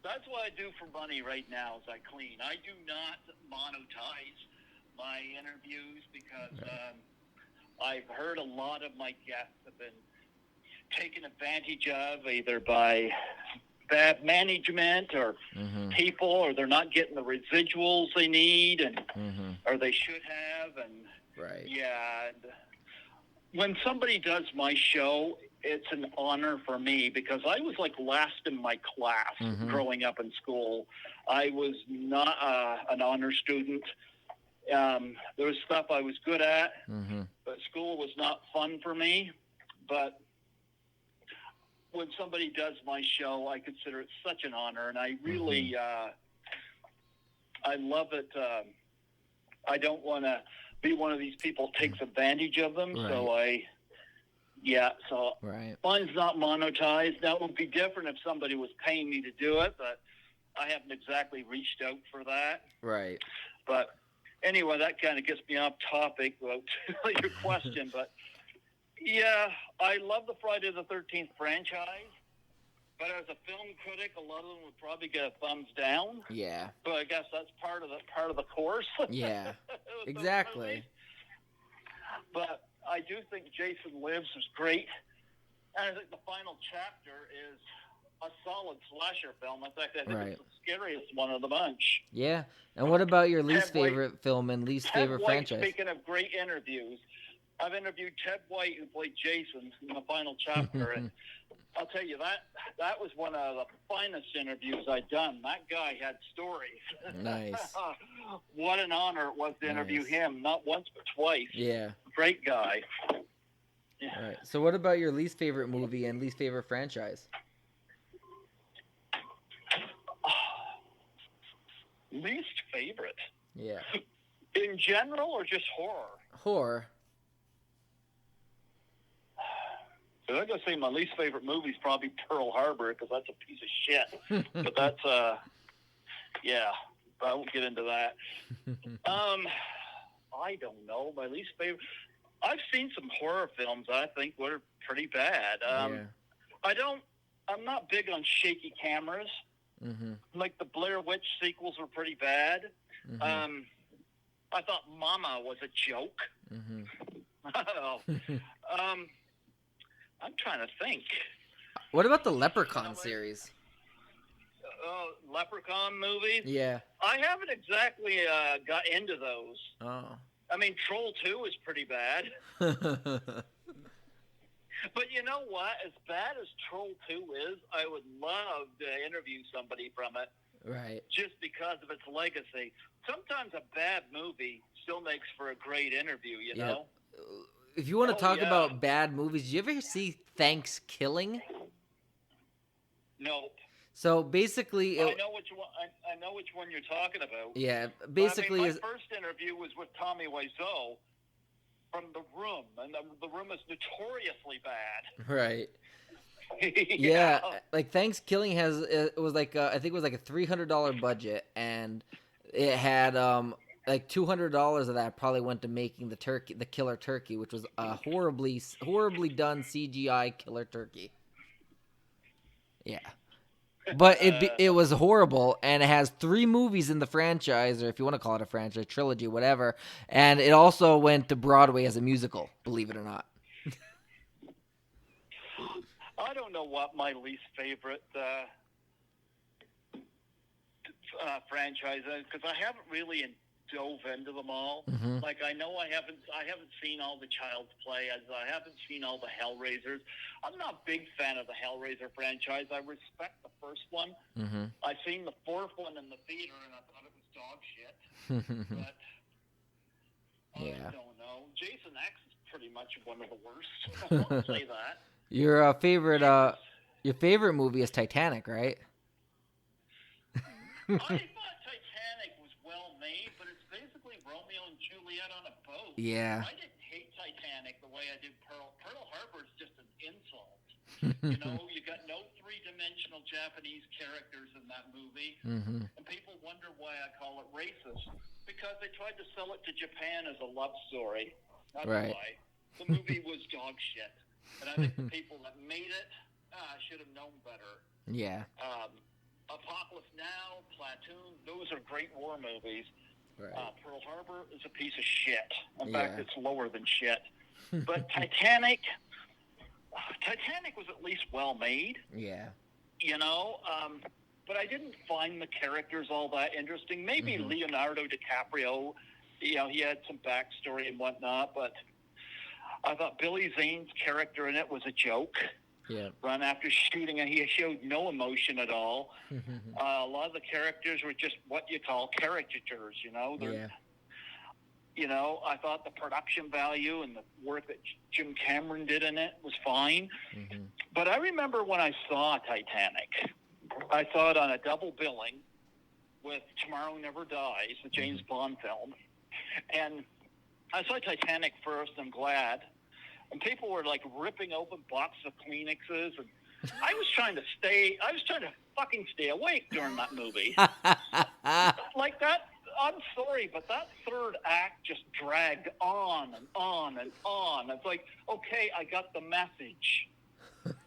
That's what I do for money right now is I clean. I do not monetize my interviews because I've heard a lot of my guests have been taken advantage of either by bad management or people, or they're not getting the residuals they need and or they should have. And yeah, and when somebody does my show, it's an honor for me because I was like last in my class growing up in school. I was not an honor student. There was stuff I was good at, but school was not fun for me. But when somebody does my show, I consider it such an honor, and I really, I love it. I don't want to be one of these people who takes advantage of them, so mine's not monetized. That would be different if somebody was paying me to do it, but I haven't exactly reached out for that. Right. But anyway, that kind of gets me off topic about your question, but yeah, I love the Friday the 13th franchise, but as a film critic, a lot of them would probably get a thumbs down. Yeah. But I guess that's part of the course. Yeah. Exactly. But I do think Jason Lives is great, and I think the final chapter is a solid slasher film. In fact, I think it's the scariest one of the bunch. Yeah. And what about your least favorite film and least favorite franchise? Speaking of great interviews, I've interviewed Ted White, who played Jason in the final chapter, and I'll tell you, that was one of the finest interviews I'd done. That guy had stories. Nice. What an honor it was to interview him, not once but twice. Yeah. Great guy. Yeah. All right. So what about your least favorite movie and least favorite franchise? Least favorite? Yeah. In general or just horror? Horror. So I'm going to say my least favorite movie is probably Pearl Harbor because that's a piece of shit. But that's, yeah, but I won't get into that. I don't know. My least favorite. I've seen some horror films I think were pretty bad. I'm not big on shaky cameras. Like the Blair Witch sequels were pretty bad. I thought Mama was a joke. I'm trying to think. What about the Leprechaun series? Leprechaun movies? Yeah. I haven't exactly got into those. Oh. I mean, Troll 2 is pretty bad. But you know what? As bad as Troll 2 is, I would love to interview somebody from it. Right. Just because of its legacy. Sometimes a bad movie still makes for a great interview, you know? If you want to talk about bad movies, did you ever see Thanksgiving? Nope. So basically, I know which one. I know which one you're talking about. Yeah, basically, my first interview was with Tommy Wiseau from The Room, and The Room is notoriously bad. Right. Yeah, like Thanksgiving it was like I think it was like a $300 budget, and it had like $200 of that probably went to making the killer turkey, which was a horribly done CGI killer turkey. Yeah. But it was horrible, and it has 3 movies in the franchise, or if you want to call it a franchise, trilogy, whatever. And it also went to Broadway as a musical, believe it or not. I don't know what my least favorite franchise is, because I haven't really dove into them all. Like I know I haven't seen all the Child's Play, as I haven't seen all the Hellraisers. I'm not a big fan of the Hellraiser franchise. I respect the first one. I've seen the 4th one in the theater, and I thought it was dog shit. But I don't know. Jason X is pretty much one of the worst. I'll say that. Your favorite movie is Titanic, right? I thought Titanic was well made, but it's basically Romeo and Juliet on a boat. Yeah. I didn't hate Titanic the way I did Pearl. Pearl Harbor is just an insult. You know, you got no 3 dimensions. three-dimensional Japanese characters in that movie, Mm-hmm. and people wonder why I call it racist, because they tried to sell it to Japan as a love story. That's Right. why. The movie was dog shit, and I think the people that made it should have known better. Yeah. Apocalypse Now, Platoon, those are great war movies. Right. Pearl Harbor is a piece of shit. In Yeah. fact, it's lower than shit. But Titanic was at least well made, Yeah. you know. But I didn't find the characters all that interesting. Maybe Leonardo DiCaprio, you know, he had some backstory and whatnot, but I thought Billy Zane's character in it was a joke. Yeah. Run after shooting, and he showed no emotion at all. A lot of the characters were just what you call caricatures, you know. Yeah. You know, I thought the production value and the work that Jim Cameron did in it was fine. Mm-hmm. But I remember when I saw Titanic, I saw it on a double billing with Tomorrow Never Dies, the James Bond film. And I saw Titanic first, I'm glad. And people were like ripping open boxes of Kleenexes, and I was trying to fucking stay awake during that movie. Like that, I'm sorry, but that third act just dragged on and on and on. It's like, okay, I got the message,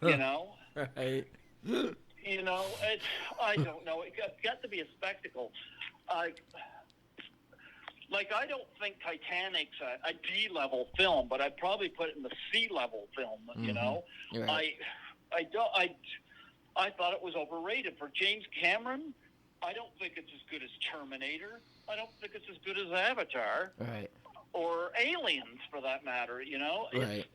you know? Right. You know, I don't know. It got to be a spectacle. Like, I don't think Titanic's a D-level film, but I'd probably put it in the C-level film, you know? Right. I thought it was overrated. For James Cameron, I don't think it's as good as Terminator. I don't think it's as good as Avatar. Right. Or Aliens, for that matter, you know? Right.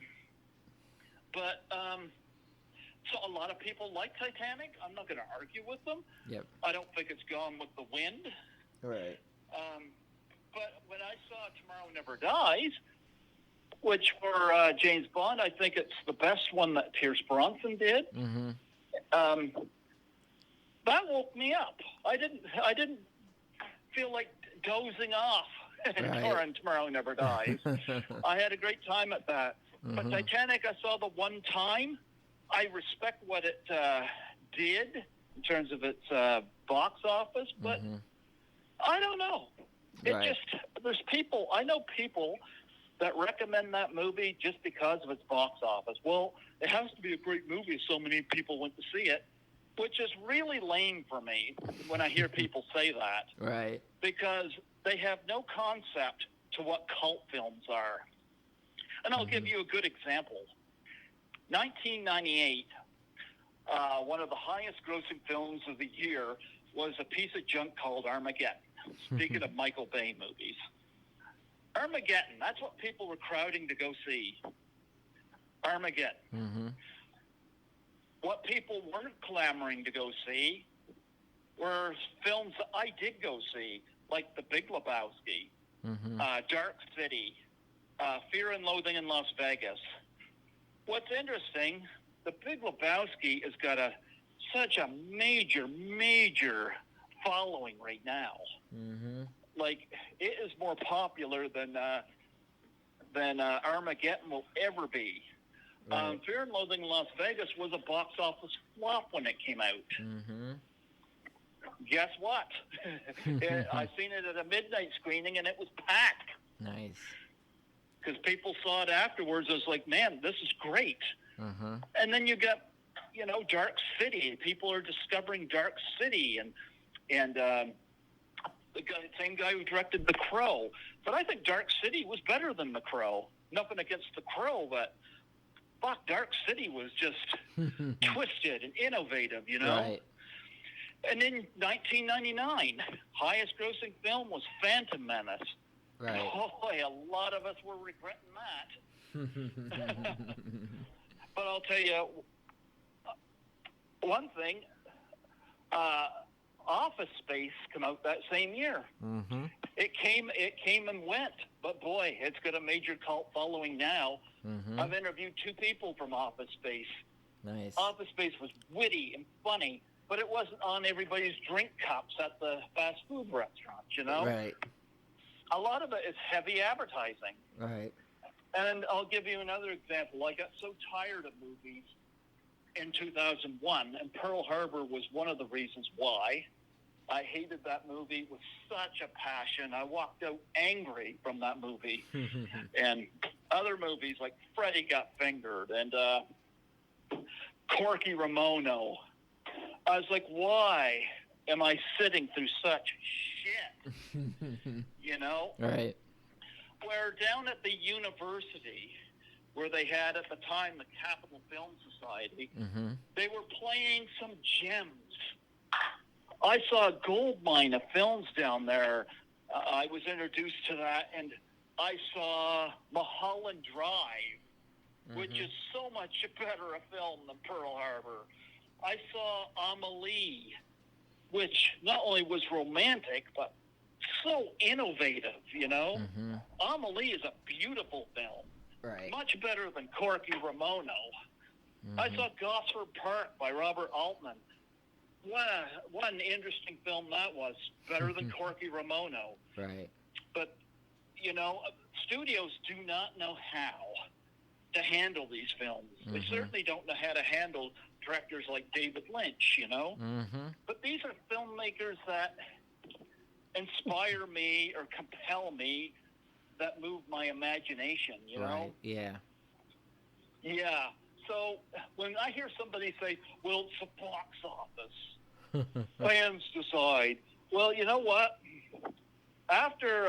But, so a lot of people like Titanic. I'm not going to argue with them. Yep. I don't think it's Gone with the Wind. Right. But when I saw Tomorrow Never Dies, which for James Bond, I think it's the best one that Pierce Brosnan did. Mm-hmm. That woke me up. I didn't feel like dozing off on Tomorrow Never Dies. I had a great time at that. But Titanic, I saw the one time. I respect what it did in terms of its box office, but I don't know. I know people that recommend that movie just because of its box office. Well, it has to be a great movie, so many people went to see it, which is really lame for me when I hear people say that. Right. Because they have no concept to what cult films are. And I'll give you a good example. 1998, one of the highest grossing films of the year was a piece of junk called Armageddon. Speaking of Michael Bay movies. Armageddon, that's what people were crowding to go see. Armageddon. Mm-hmm. What people weren't clamoring to go see were films that I did go see, like The Big Lebowski, Dark City, Fear and Loathing in Las Vegas. What's interesting, The Big Lebowski has got such a major following right now. Mm-hmm. Like, it is more popular than Armageddon will ever be. Right. Fear and Loathing in Las Vegas was a box office flop when it came out. Mm-hmm. Guess what? I seen it at a midnight screening, and it was packed. Nice. Because people saw it afterwards. I was like, man, this is great. Mm-hmm. And then you got, you know, Dark City. People are discovering Dark City, and the same guy who directed The Crow. But I think Dark City was better than The Crow. Nothing against The Crow, but fuck, Dark City was just twisted and innovative, you know? Right. And in 1999, highest grossing film was Phantom Menace. Right. Boy, a lot of us were regretting that. But I'll tell you one thing. Office Space came out that same year. Mm-hmm. It came and went, but boy, it's got a major cult following now. Mm-hmm. I've interviewed 2 people from Office Space. Nice. Office Space was witty and funny, but it wasn't on everybody's drink cups at the fast food restaurants, you know? Right. A lot of it is heavy advertising. Right. And I'll give you another example. I got so tired of movies in 2001, and Pearl Harbor was one of the reasons why. I hated that movie with such a passion. I walked out angry from that movie. And other movies like Freddy Got Fingered and Corky Ramono. I was like, why am I sitting through such shit? You know? Right. Where down at the university, where they had at the time the Capital Film Society, they were playing some gems. I saw a gold mine of films down there. I was introduced to that, and I saw Mulholland Drive, which is so much better a film than Pearl Harbor. I saw Amelie, which not only was romantic, but so innovative, you know? Amelie is a beautiful film. Right. Much better than Corky Ramono. I saw Gosford Park by Robert Altman. What an interesting film that was. Better than Corky Ramono. Right. But, you know, studios do not know how to handle these films. They certainly don't know how to handle directors like David Lynch, you know? But these are filmmakers that inspire me or compel me, that move my imagination, you know? Yeah. Yeah. So when I hear somebody say, well, it's the box office, fans decide. Well, you know what? After,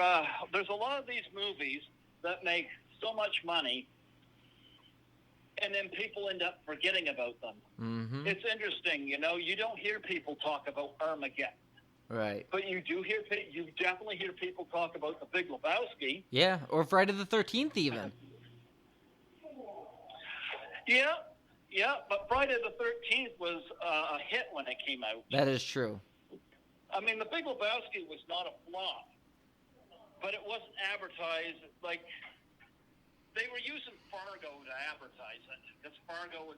there's a lot of these movies that make so much money, and then people end up forgetting about them. It's interesting, you know, you don't hear people talk about Armageddon. Right. But you definitely hear people talk about The Big Lebowski. Yeah, or Friday the 13th even. Yeah, but Friday the 13th was a hit when it came out. That is true. I mean, The Big Lebowski was not a flop, but it wasn't advertised. Like, they were using Fargo to advertise it, because Fargo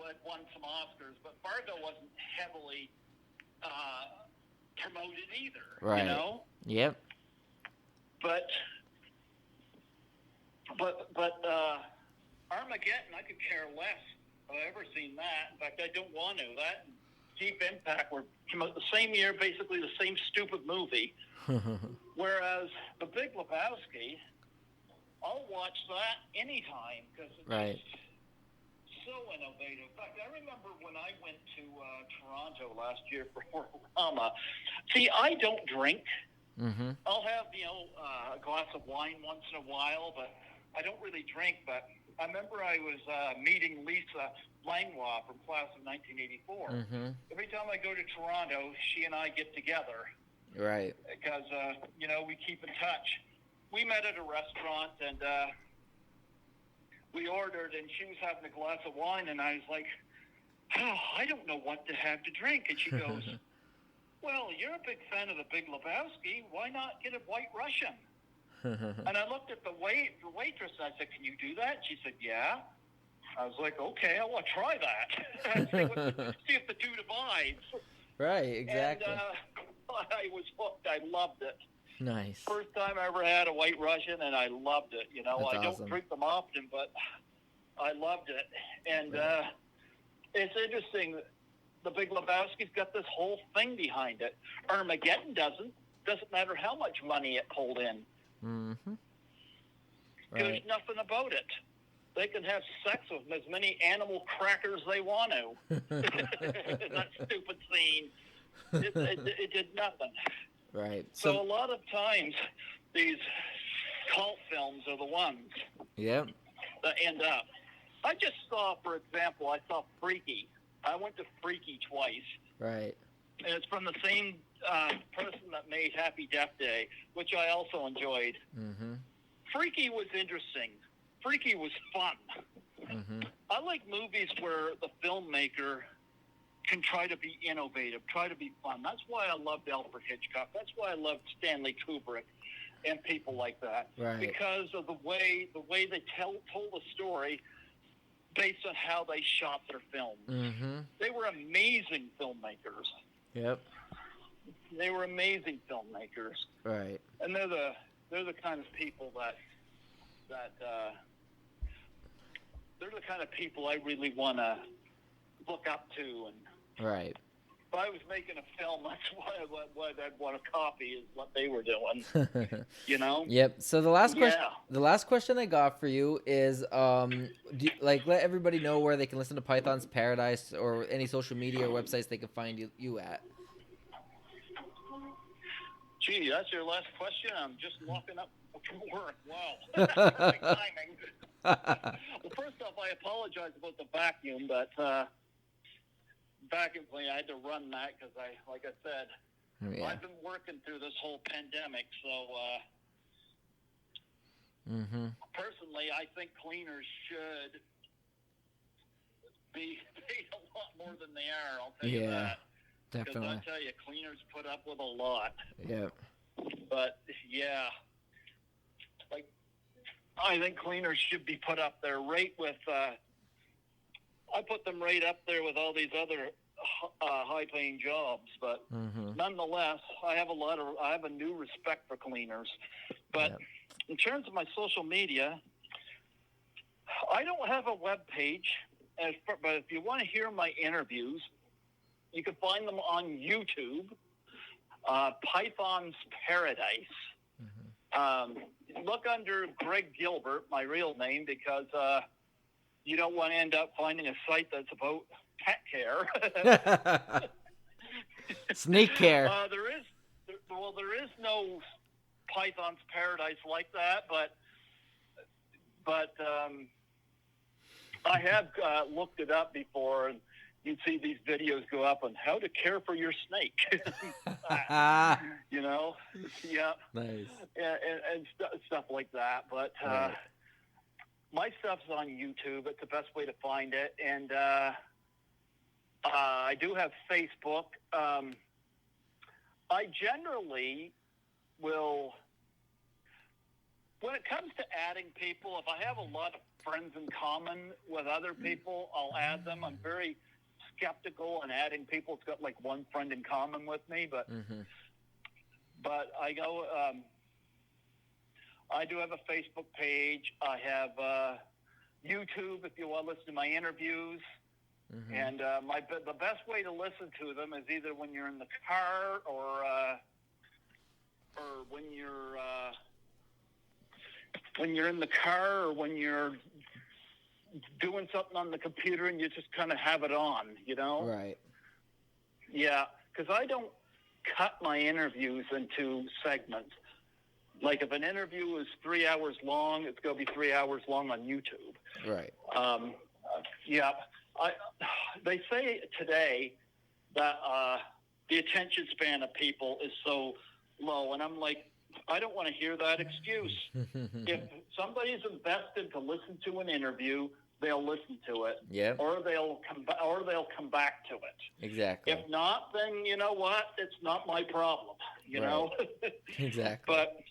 had won some Oscars, but Fargo wasn't heavily promoted either, right. You know? Yep. But Armageddon, I could care less if I've ever seen that. In fact, I don't want to. That and Deep Impact came out the same year, basically the same stupid movie. Whereas The Big Lebowski, I'll watch that anytime, because it's so innovative. In fact, I remember when I went to Toronto last year for Worldama. See, I don't drink. I'll have, you know, a glass of wine once in a while, but I don't really drink. But I remember I was meeting Lisa Langlois from class of 1984. Every time I go to Toronto, she and I get together. Right. Because, you know, we keep in touch. We met at a restaurant, and we ordered, and she was having a glass of wine, and I was like, oh, I don't know what to have to drink. And she goes, well, you're a big fan of The Big Lebowski. Why not get a White Russian? And I looked at the waitress, and I said, can you do that? And she said, yeah. I was like, okay, I want to try that. See if the two divides. Right, exactly. And I was hooked. I loved it. Nice. First time I ever had a White Russian, and I loved it. You know, That's I awesome. don't drink them often, but I loved it. And it's interesting. The Big Lebowski's got this whole thing behind it. Armageddon doesn't. Doesn't matter how much money it pulled in. There's nothing about it. They can have sex with as many animal crackers they want to. That stupid scene. It did nothing. Right. So a lot of times, these cult films are the ones that end up. I just saw, for example, I saw Freaky. I went to Freaky twice. Right. And it's from the same person that made Happy Death Day, which I also enjoyed. Freaky was interesting. Freaky was fun. I like movies where the filmmaker can try to be innovative, try to be fun. That's why I loved Alfred Hitchcock. That's why I loved Stanley Kubrick and people like that. Right. Because of the way they told the story based on how they shot their films. They were amazing filmmakers. Yep. They were amazing filmmakers. Right. And they're the kind of people that they're the kind of people I really want look up to. And Right. if I was making a film, that's what I'd want to copy is what they were doing. You know? Yep. So the last question, Yeah. the last question I got for you is, let everybody know where they can listen to Python's Paradise or any social media or websites they can find you at. Gee, that's your last question? I'm just walking up from work. Wow. Perfect timing. Well, first off, I apologize about the vacuum, but vacuum cleaner, I had to run that because like I said, Yeah. I've been working through this whole pandemic, so personally, I think cleaners should be paid a lot more than they are. I'll tell you that. Definitely. Because I tell you, cleaners put up with a lot. Yeah. But yeah, like I think cleaners should be put up there right with. I put them right up there with all these other high-paying jobs, but nonetheless, I have a new respect for cleaners. But in terms of my social media, I don't have a web page, but if you want to hear my interviews, you can find them on YouTube, Python's Paradise. Look under Greg Gilbert, my real name, because you don't want to end up finding a site that's about pet care. Snake care. There is no Python's Paradise like that, but I have looked it up before, and you'd see these videos go up on how to care for your snake. You know, yeah, nice, and stuff like that. But my stuff's on YouTube. It's the best way to find it, and I do have Facebook. I generally will, when it comes to adding people, if I have a lot of friends in common with other people, I'll add them. I'm very skeptical in adding people that's got like one friend in common with me, but I go. I do have a Facebook page. I have YouTube if you want to listen to my interviews. And the best way to listen to them is either when you're in the car or when you're in the car or when you're doing something on the computer and you just kind of have it on, you know? Right. Yeah, because I don't cut my interviews into segments. Like if an interview is 3 hours long, it's going to be 3 hours long on YouTube. Right. Yeah. They say today that the attention span of people is so low, and I'm like, I don't want to hear that excuse. If somebody's invested to listen to an interview, they'll listen to it. Yeah. Or they'll come back to it. Exactly. If not, then you know what? It's not my problem. You know. Exactly. But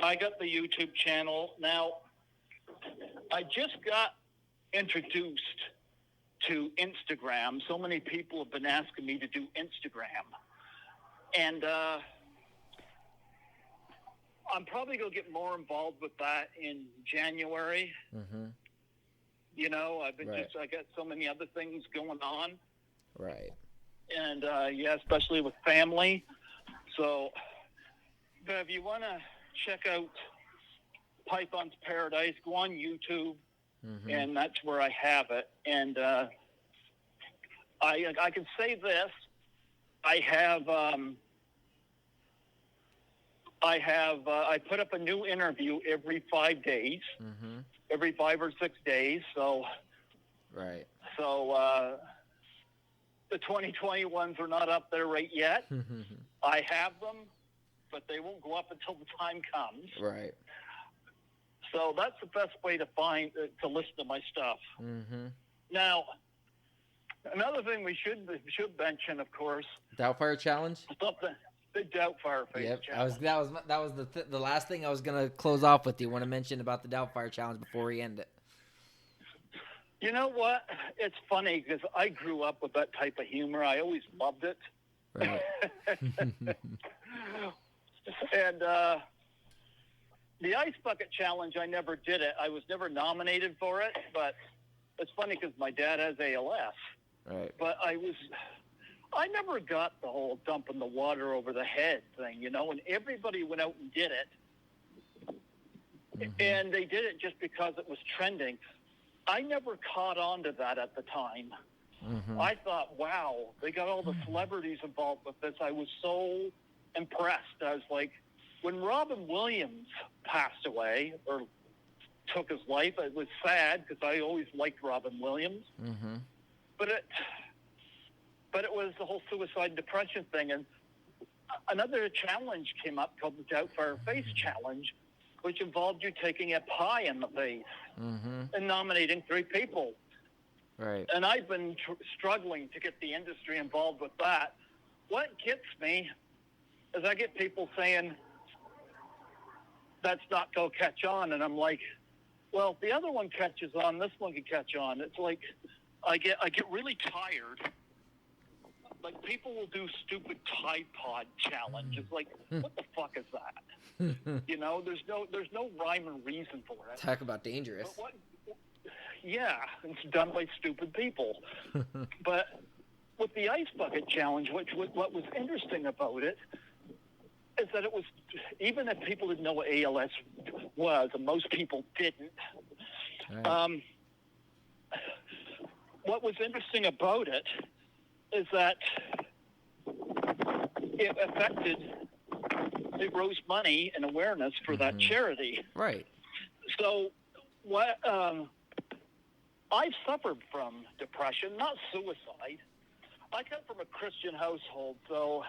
I got the YouTube channel now. I just got introduced to Instagram. So many people have been asking me to do Instagram, and I'm probably going to get more involved with that in January. You know, I got so many other things going on. Right. And, especially with family. So, but if you want to check out Python's Paradise, go on YouTube, and that's where I have it. And I can say this. I put up a new interview every 5 days, every 5 or 6 days. So, So the 2020 ones are not up there right yet. I have them, but they won't go up until the time comes. Right. So that's the best way to listen to my stuff. Now, another thing we should mention, of course, Doubtfire Challenge. The Doubtfire Challenge. That was the last thing I was gonna close off with. You want to mention about the Doubtfire Challenge before we end it? You know what? It's funny because I grew up with that type of humor. I always loved it. Right. And the Ice Bucket Challenge, I never did it. I was never nominated for it, but it's funny because my dad has ALS. Right. But I never got the whole dumping the water over the head thing, you know, and everybody went out and did it. And they did it just because it was trending. I never caught on to that at the time. I thought, wow, they got all the celebrities involved with this. I was so impressed. I was like, when Robin Williams passed away or took his life, it was sad because I always liked Robin Williams. But it was the whole suicide and depression thing. And another challenge came up called the Doubtfire Face Challenge, which involved you taking a pie in the face and nominating 3 people. Right. And I've been struggling to get the industry involved with that. What gets me is I get people saying, that's not going to catch on. And I'm like, well, if the other one catches on, this one can catch on. It's like I get really tired. Like, people will do stupid Tide Pod challenge. It's like, what the fuck is that? You know, there's no rhyme and reason for it. Talk about dangerous. But yeah, it's done by stupid people. But with the Ice Bucket Challenge, what was interesting about it is that it was, even if people didn't know what ALS was, and most people didn't, right. What was interesting about it is that it rose money and awareness for that charity. Right. So what I've suffered from depression, not suicide. I come from a Christian household, so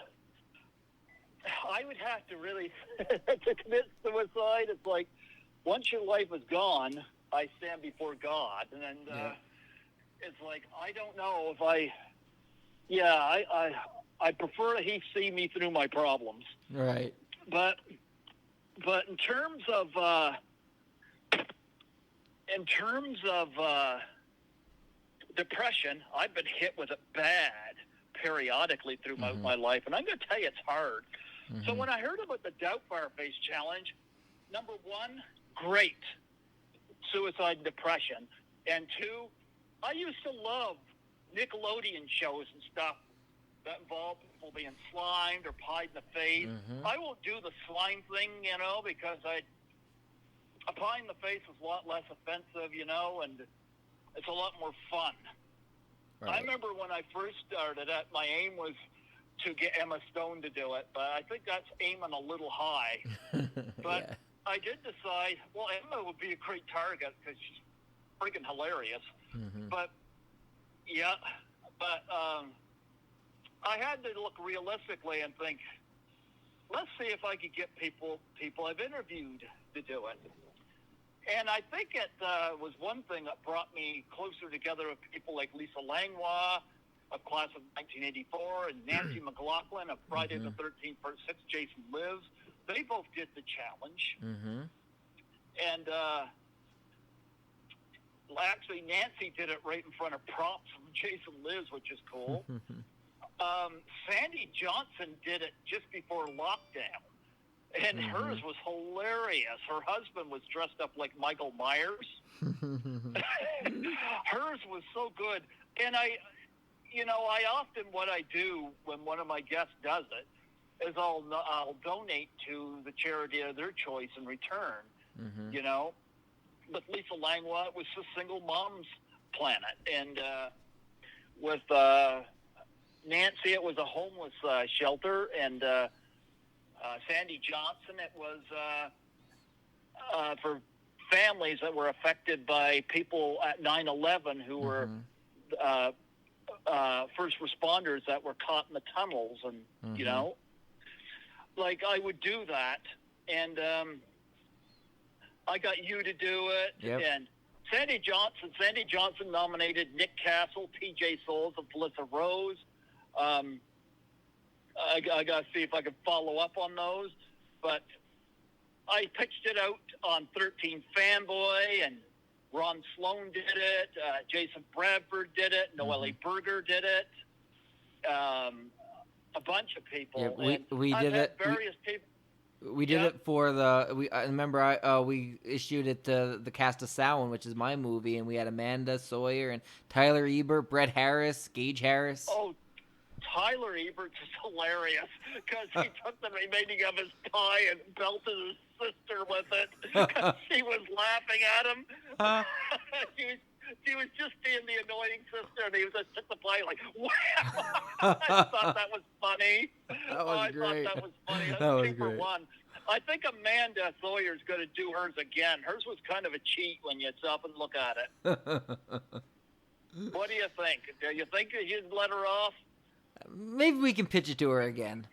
I would have to really to commit suicide. It's like, once your life is gone, I stand before God, and it's like, I don't know if I prefer he see me through my problems. Right. But in terms of depression, I've been hit with it bad periodically through my life, and I'm going to tell you, it's hard. So when I heard about the Doubtfire Face Challenge, number one, great, suicide and depression, and 2, I used to love Nickelodeon shows and stuff that involve people being slimed or pied in the face. I won't do the slime thing, you know, because a pie in the face is a lot less offensive, you know, and it's a lot more fun. Right. I remember when I first started it, my aim was to get Emma Stone to do it, but I think that's aiming a little high. But I did decide, well, Emma would be a great target because she's freaking hilarious. But I had to look realistically and think, let's see if I could get people I've interviewed to do it. And I think it was one thing that brought me closer together with people like Lisa Langlois, of class of 1984, and Nancy McLaughlin of Friday the 13th, Part 6, Jason Lives. They both did the challenge. And actually, Nancy did it right in front of props from Jason Lives, which is cool. Sandy Johnson did it just before lockdown, and hers was hilarious. Her husband was dressed up like Michael Myers. Hers was so good. And I often, what I do when one of my guests does it is I'll donate to the charity of their choice in return. You know, with Lisa Langlois, it was the Single Moms Planet, and with Nancy, it was a homeless shelter, and Sandy Johnson, it was for families that were affected by people at 9/11 who were first responders that were caught in the tunnels, and you know, like, I would do that, and I got you to do it, and Sandy Johnson nominated Nick Castle, P.J. Souls, and Felissa Rose. I got to see if I can follow up on those, but I pitched it out on 13 Fanboy, and Ron Sloan did it, Jason Bradford did it, Noelle Berger did it, a bunch of people. Yeah, we did it. Various people. We did it for I remember we issued it to the cast of Samhain, which is my movie, and we had Amanda Sawyer and Tyler Ebert, Brett Harris, Gage Harris. Oh, Tyler Ebert is hilarious because he took the remaining of his pie and belted his sister with it because she was laughing at him. She was just being the annoying sister, and he was just took the pie like, wow. I thought that was funny. That was great. I thought that was funny. That was 2 for great. 1. I think Amanda Sawyer's going to do hers again. Hers was kind of a cheat when you stop and look at it. What do you think? Do you think you'd let her off? Maybe we can pitch it to her again.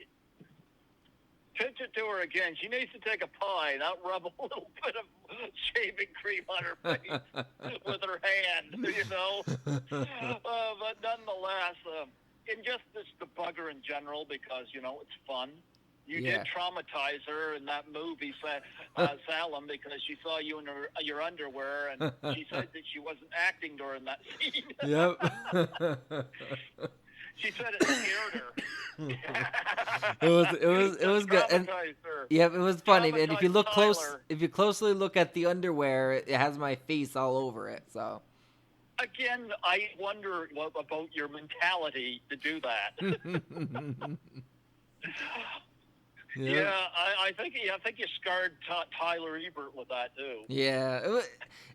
Pitch it to her again. She needs to take a pie, not rub a little bit of shaving cream on her face with her hand, you know. But nonetheless, and just this the bugger in general, because, you know, it's fun. You did traumatize her in that movie, Salem, because she saw you in your underwear, and she said that she wasn't acting during that scene. Yep. She said it scared her. It was good. And, yeah, it was funny. And if you look if you closely look at the underwear, it has my face all over it. So. Again, I wonder about your mentality to do that. Yeah, I think you scarred Tyler Ebert with that too. Yeah,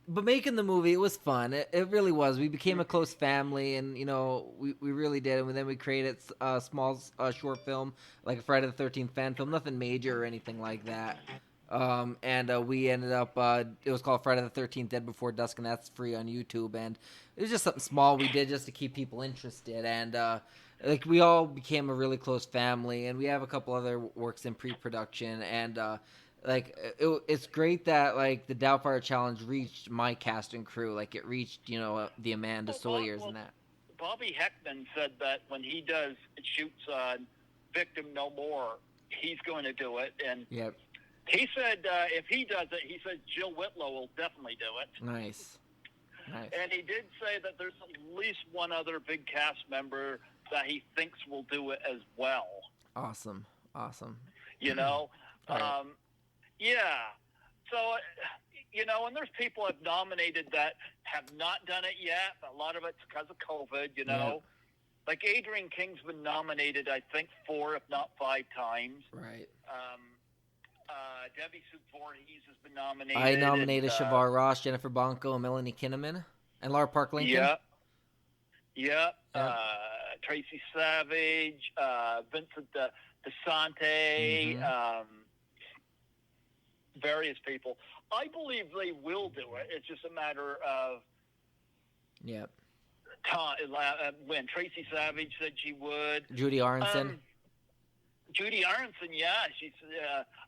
but making the movie, it was fun. It really was. We became a close family, and you know, we really did. And then we created a small short film, like a Friday the 13th fan film, nothing major or anything like that. And we ended up. It was called Friday the 13th: Dead Before Dusk, and that's free on YouTube. And it was just something small we did just to keep people interested. And like we all became a really close family, and we have a couple other works in pre-production, and it's great that like the Doubtfire Challenge reached my cast and crew, like it reached, you know, the Amanda Sawyers and that. Bobby Heckman said that when he shoots Victim No More, he's going to do it, and he said if he does it, he said Jill Whitlow will definitely do it. Nice. And he did say that there's at least one other big cast member that he thinks will do it as well. Awesome. You know? Right. Yeah. So, you know, and there's people I've nominated that have not done it yet. A lot of it's because of COVID, you know? Yeah. Like Adrian King's been nominated, I think, 4, if not 5 times. Right. Debbie Sue Voorhees has been nominated. I nominated Shavar Ross, Jennifer Bonko, and Melanie Kinnaman, and Laura Park Lincoln. Yeah. Tracy Savage, Vincent DeSante, various people. I believe they will do it. It's just a matter of time. When Tracy Savage said she would. Judy Aronson. Judy Aronson, she's.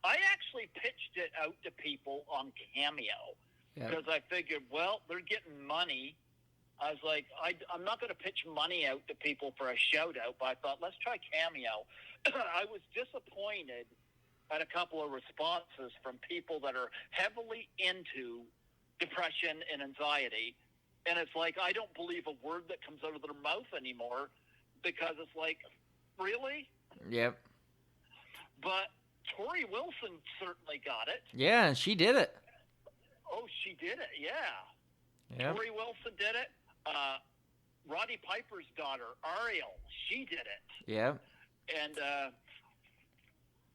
I actually pitched it out to people on Cameo because I figured, well, they're getting money. I was like, I'm not going to pitch money out to people for a shout-out, but I thought, let's try Cameo. I was disappointed at a couple of responses from people that are heavily into depression and anxiety, and it's like, I don't believe a word that comes out of their mouth anymore because it's like, really? Yep. But Tori Wilson certainly got it. Yeah, and she did it. Oh, she did it, yeah. Tori Wilson did it. Roddy Piper's daughter, Ariel, she did it. Yeah. And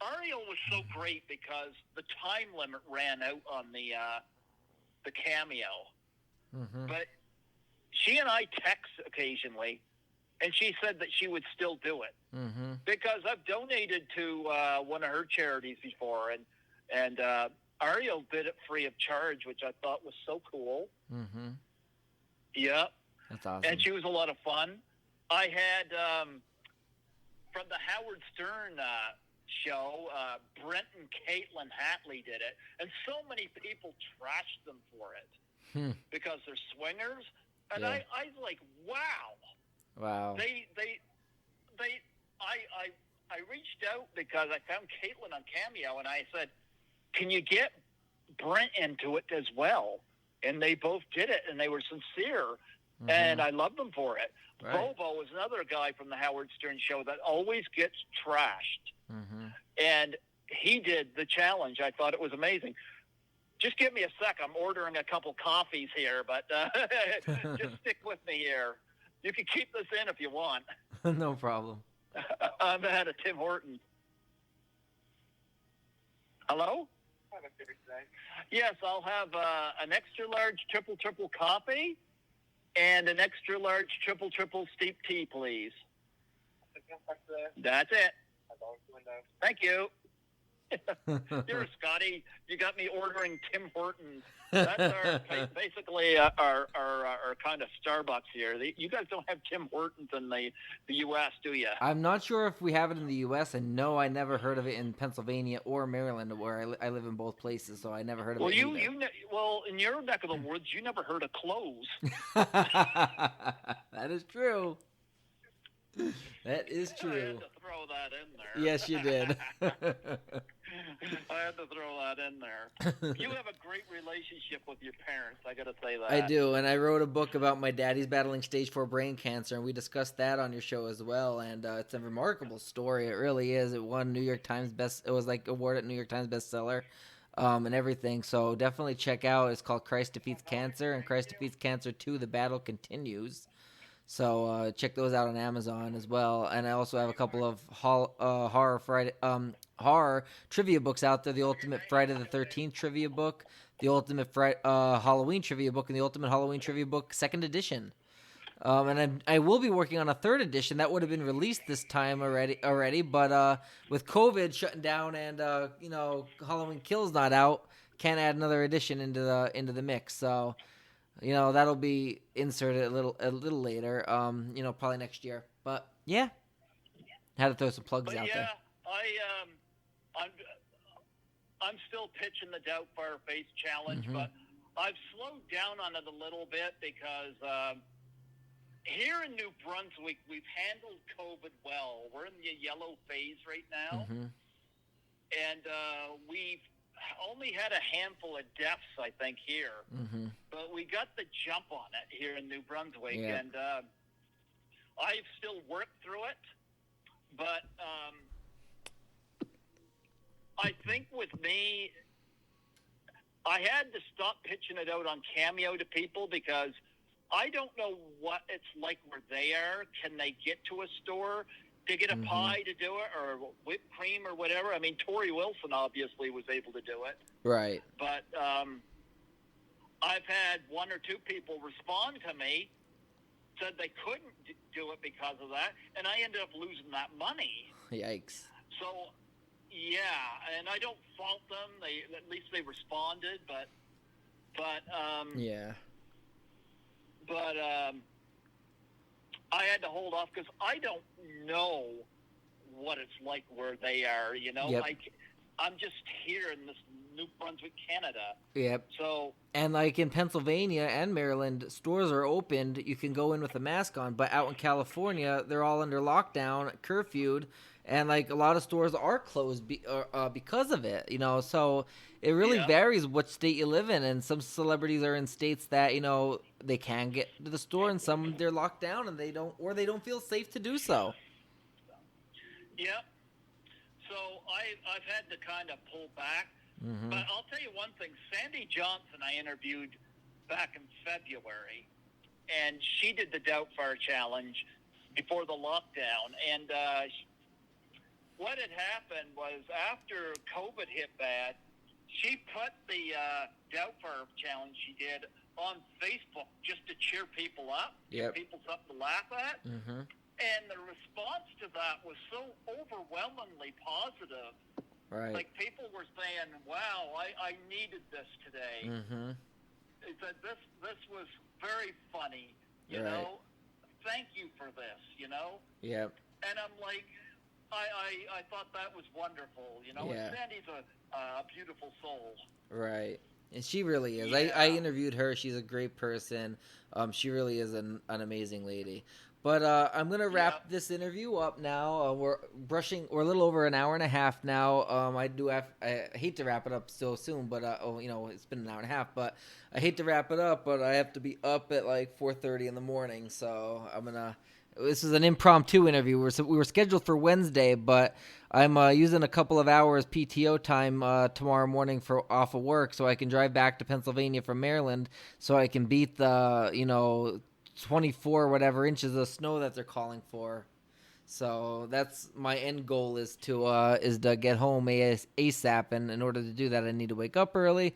Ariel was so great because the time limit ran out on the Cameo. Mm-hmm. But she and I text occasionally, and she said that she would still do it. Mm-hmm. Because I've donated to one of her charities before, and Ariel did it free of charge, which I thought was so cool. Mm-hmm. Yeah. That's awesome. And she was a lot of fun. I had, from the Howard Stern show, Brent and Caitlin Hatley did it. And so many people trashed them for it because they're swingers. And I like, wow. Wow. I reached out because I found Caitlin on Cameo, and I said, can you get Brent into it as well? And they both did it, and they were sincere, and I love them for it. Right. Bobo is another guy from the Howard Stern show that always gets trashed. And he did the challenge. I thought it was amazing. Just give me a sec. I'm ordering a couple coffees here, but just stick with me here. You can keep this in if you want. No problem. I'm ahead of Tim Horton. Hello? Yes, I'll have an extra large triple coffee and an extra large triple steep tea, please. That's it. Thank you. Here, Scotty, you got me ordering Tim Hortons. That's basically our kind of Starbucks here. You guys don't have Tim Hortons in the U.S., do you? I'm not sure if we have it in the U.S. and no, I never heard of it in Pennsylvania or Maryland, where I live in both places, so I never heard of it either. Well, in your neck of the woods, you never heard of clothes. That is true. That is true. I had to throw that in there. Yes, you did. I had to throw that in there. You have a great relationship with your parents, I got to say that. I do, and I wrote a book about my daddy's battling stage 4 brain cancer, and we discussed that on your show as well, and it's a remarkable story. It really is. It won New York Times it was like awarded New York Times bestseller and everything, so definitely check out. It's called Christ Defeats Cancer, and Christ Defeats Cancer 2, The Battle Continues. So check those out on Amazon as well. And I also have a couple of horror trivia books out there. The Ultimate Friday the 13th trivia book, the Ultimate Halloween trivia book, and the Ultimate Halloween trivia book 2nd edition. And I will be working on a 3rd edition that would have been released this time already, but with COVID shutting down and Halloween Kills not out, can't add another edition into the mix. So. That'll be inserted a little later, probably next year. But yeah, had to throw some plugs out there. I'm still pitching the Doubtfire Face Challenge, but I've slowed down on it a little bit because here in New Brunswick we've handled COVID well. We're in the yellow phase right now, and we've only had a handful of deaths, I think, here. But we got the jump on it here in New Brunswick, and I've still worked through it. But I think with me, I had to stop pitching it out on Cameo to people because I don't know what it's like where they are. Can they get to a store to get a pie to do it, or whipped cream or whatever? I mean, Tori Wilson obviously was able to do it. Right. But I've had 1 or 2 people respond to me, said they couldn't do it because of that, and I ended up losing that money. Yikes. So, yeah, and I don't fault them. At least they responded, but I had to hold off because I don't know what it's like where they are, I'm just here in this New Brunswick, Canada. Yep. So, and like in Pennsylvania and Maryland, stores are opened. You can go in with a mask on, but out in California, they're all under lockdown, curfewed, and like a lot of stores are closed because of it. So it really varies what state you live in, and some celebrities are in states that they can get to the store, and some they're locked down and they don't feel safe to do so. Yep. So I've had to kind of pull back. But I'll tell you one thing. Sandy Johnson I interviewed back in February, and she did the Doubtfire Challenge before the lockdown. And what had happened was after COVID hit bad, she put the Doubtfire Challenge she did on Facebook just to cheer people up, give people something to laugh at. And the response to that was so overwhelmingly positive. Right. Like people were saying, "Wow, I needed this today." They said this was very funny. You know, thank you for this. Yep. And I'm like, I thought that was wonderful. And Sandy's a beautiful soul. Right. And she really is. I interviewed her. She's a great person. She really is an amazing lady. But I'm going to wrap this interview up now. We're a little over an hour and a half now. I hate to wrap it up so soon, but it's been an hour and a half, but I hate to wrap it up, but I have to be up at like 4:30 in the morning. So I'm going to This is an impromptu interview. We were scheduled for Wednesday, but I'm using a couple of hours PTO time tomorrow morning for off of work, so I can drive back to Pennsylvania from Maryland, so I can beat the 24 whatever inches of snow that they're calling for. So that's my end goal is to get home ASAP, and in order to do that, I need to wake up early,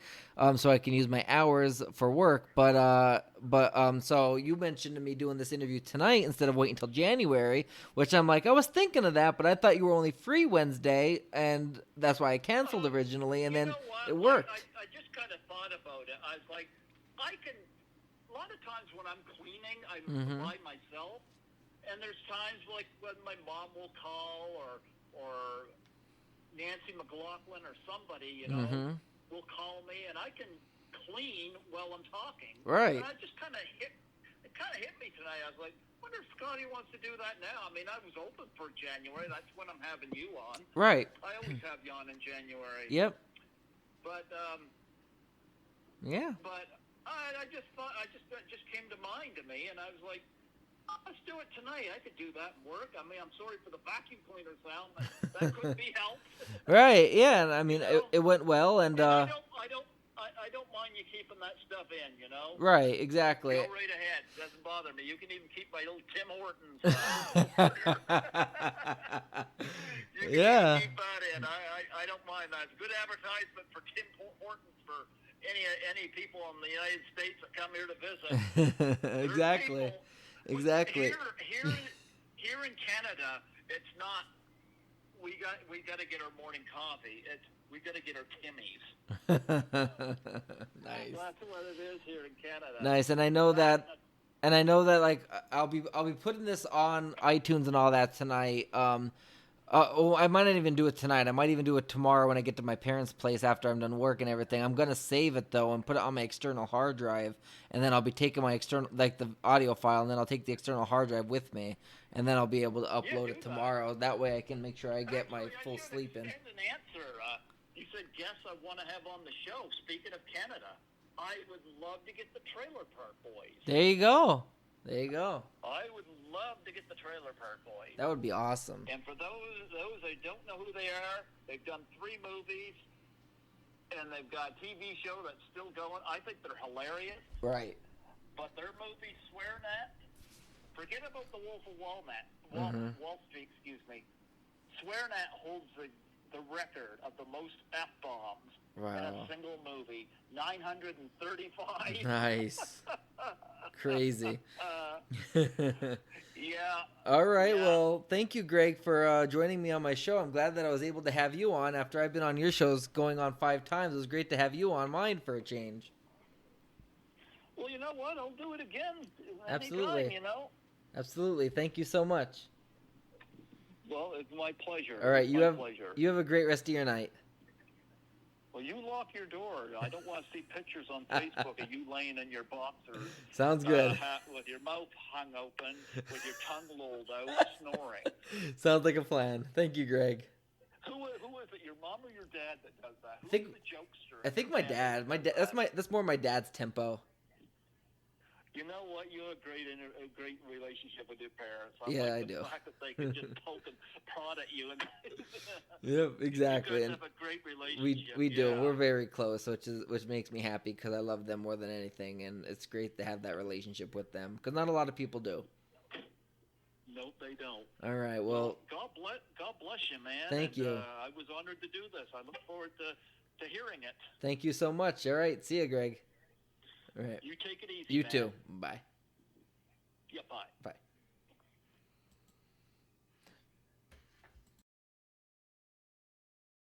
so I can use my hours for work. So you mentioned to me doing this interview tonight instead of waiting until January, which I'm like, I was thinking of that, but I thought you were only free Wednesday, and that's why I canceled originally, and then it worked. I just kind of thought about it. I was like, I can. A lot of times when I'm cleaning, I'm by myself. And there's times like when my mom will call or Nancy McLaughlin or somebody, will call me, and I can clean while I'm talking. Right. And I just kind of hit me tonight. I was like, wonder if Scotty wants to do that now. I mean, I was open for January. That's when I'm having you on. Right. I always have you on in January. Yep. But yeah. But I just thought that just came to mind to me, and I was like, let's do it tonight. I could do that and work. I mean, I'm sorry for the vacuum cleaner sound. That could be helped. Right. Yeah. I mean, it went well, and I don't mind you keeping that stuff in. Right. Exactly. Go right ahead. Doesn't bother me. You can even keep my little Tim Horton. You can even keep that in. I don't mind that. It's good advertisement for Tim Horton for any people in the United States that come here to visit. Exactly. Exactly. Here in Canada, it's not. We got to get our morning coffee. We got to get our Timmies. Nice. That's what it is here in Canada. Nice, and I know that like I'll be putting this on iTunes and all that tonight. I might not even do it tonight. I might even do it tomorrow when I get to my parents' place after I'm done work and everything. I'm going to save it, though, and put it on my external hard drive, and then I'll be taking my external, like the audio file, and then I'll take the external hard drive with me, and then I'll be able to upload it tomorrow. That way I can make sure I get my full sleep in. An answer. You said, guests I want to have on the show. Speaking of Canada, I would love to get the Trailer Park Boys. There you go. I would love to get the Trailer Park Boys. That would be awesome. And for those I don't know who they are, they've done 3 movies, and they've got a TV show that's still going. I think they're hilarious. Right. But their movie, Swearnet, forget about The Wolf of Wall Street, excuse me. Swearnet holds the record of the most F-bombs in a single movie. 935. Nice. Crazy. Yeah. All right. Yeah. Well, thank you, Greg, for joining me on my show. I'm glad that I was able to have you on after I've been on your shows going on 5 times. It was great to have you on mine for a change. Well, you know what? I'll do it again. Absolutely. Anytime, Absolutely. Thank you so much. Well, it's my pleasure. All right. You have a great rest of your night. Well, you lock your door. I don't want to see pictures on Facebook of you laying in your boxers. Sounds good. With your mouth hung open, with your tongue lolled out, snoring. Sounds like a plan. Thank you, Greg. Who is it? Your mom or your dad that does that? Who's the jokester? I think my dad. That's more my dad's tempo. You know what? You have a great relationship with your parents. I do. The fact that they can just poke and prod at you. Yep, exactly. You guys have a great relationship. We do. We're very close, which makes me happy because I love them more than anything, and it's great to have that relationship with them because not a lot of people do. Nope, they don't. All right. Well, God bless you, man. Thank you. I was honored to do this. I look forward to hearing it. Thank you so much. All right. See you, Greg. All right. You take it easy. You too. Bye. Yeah, bye. Bye.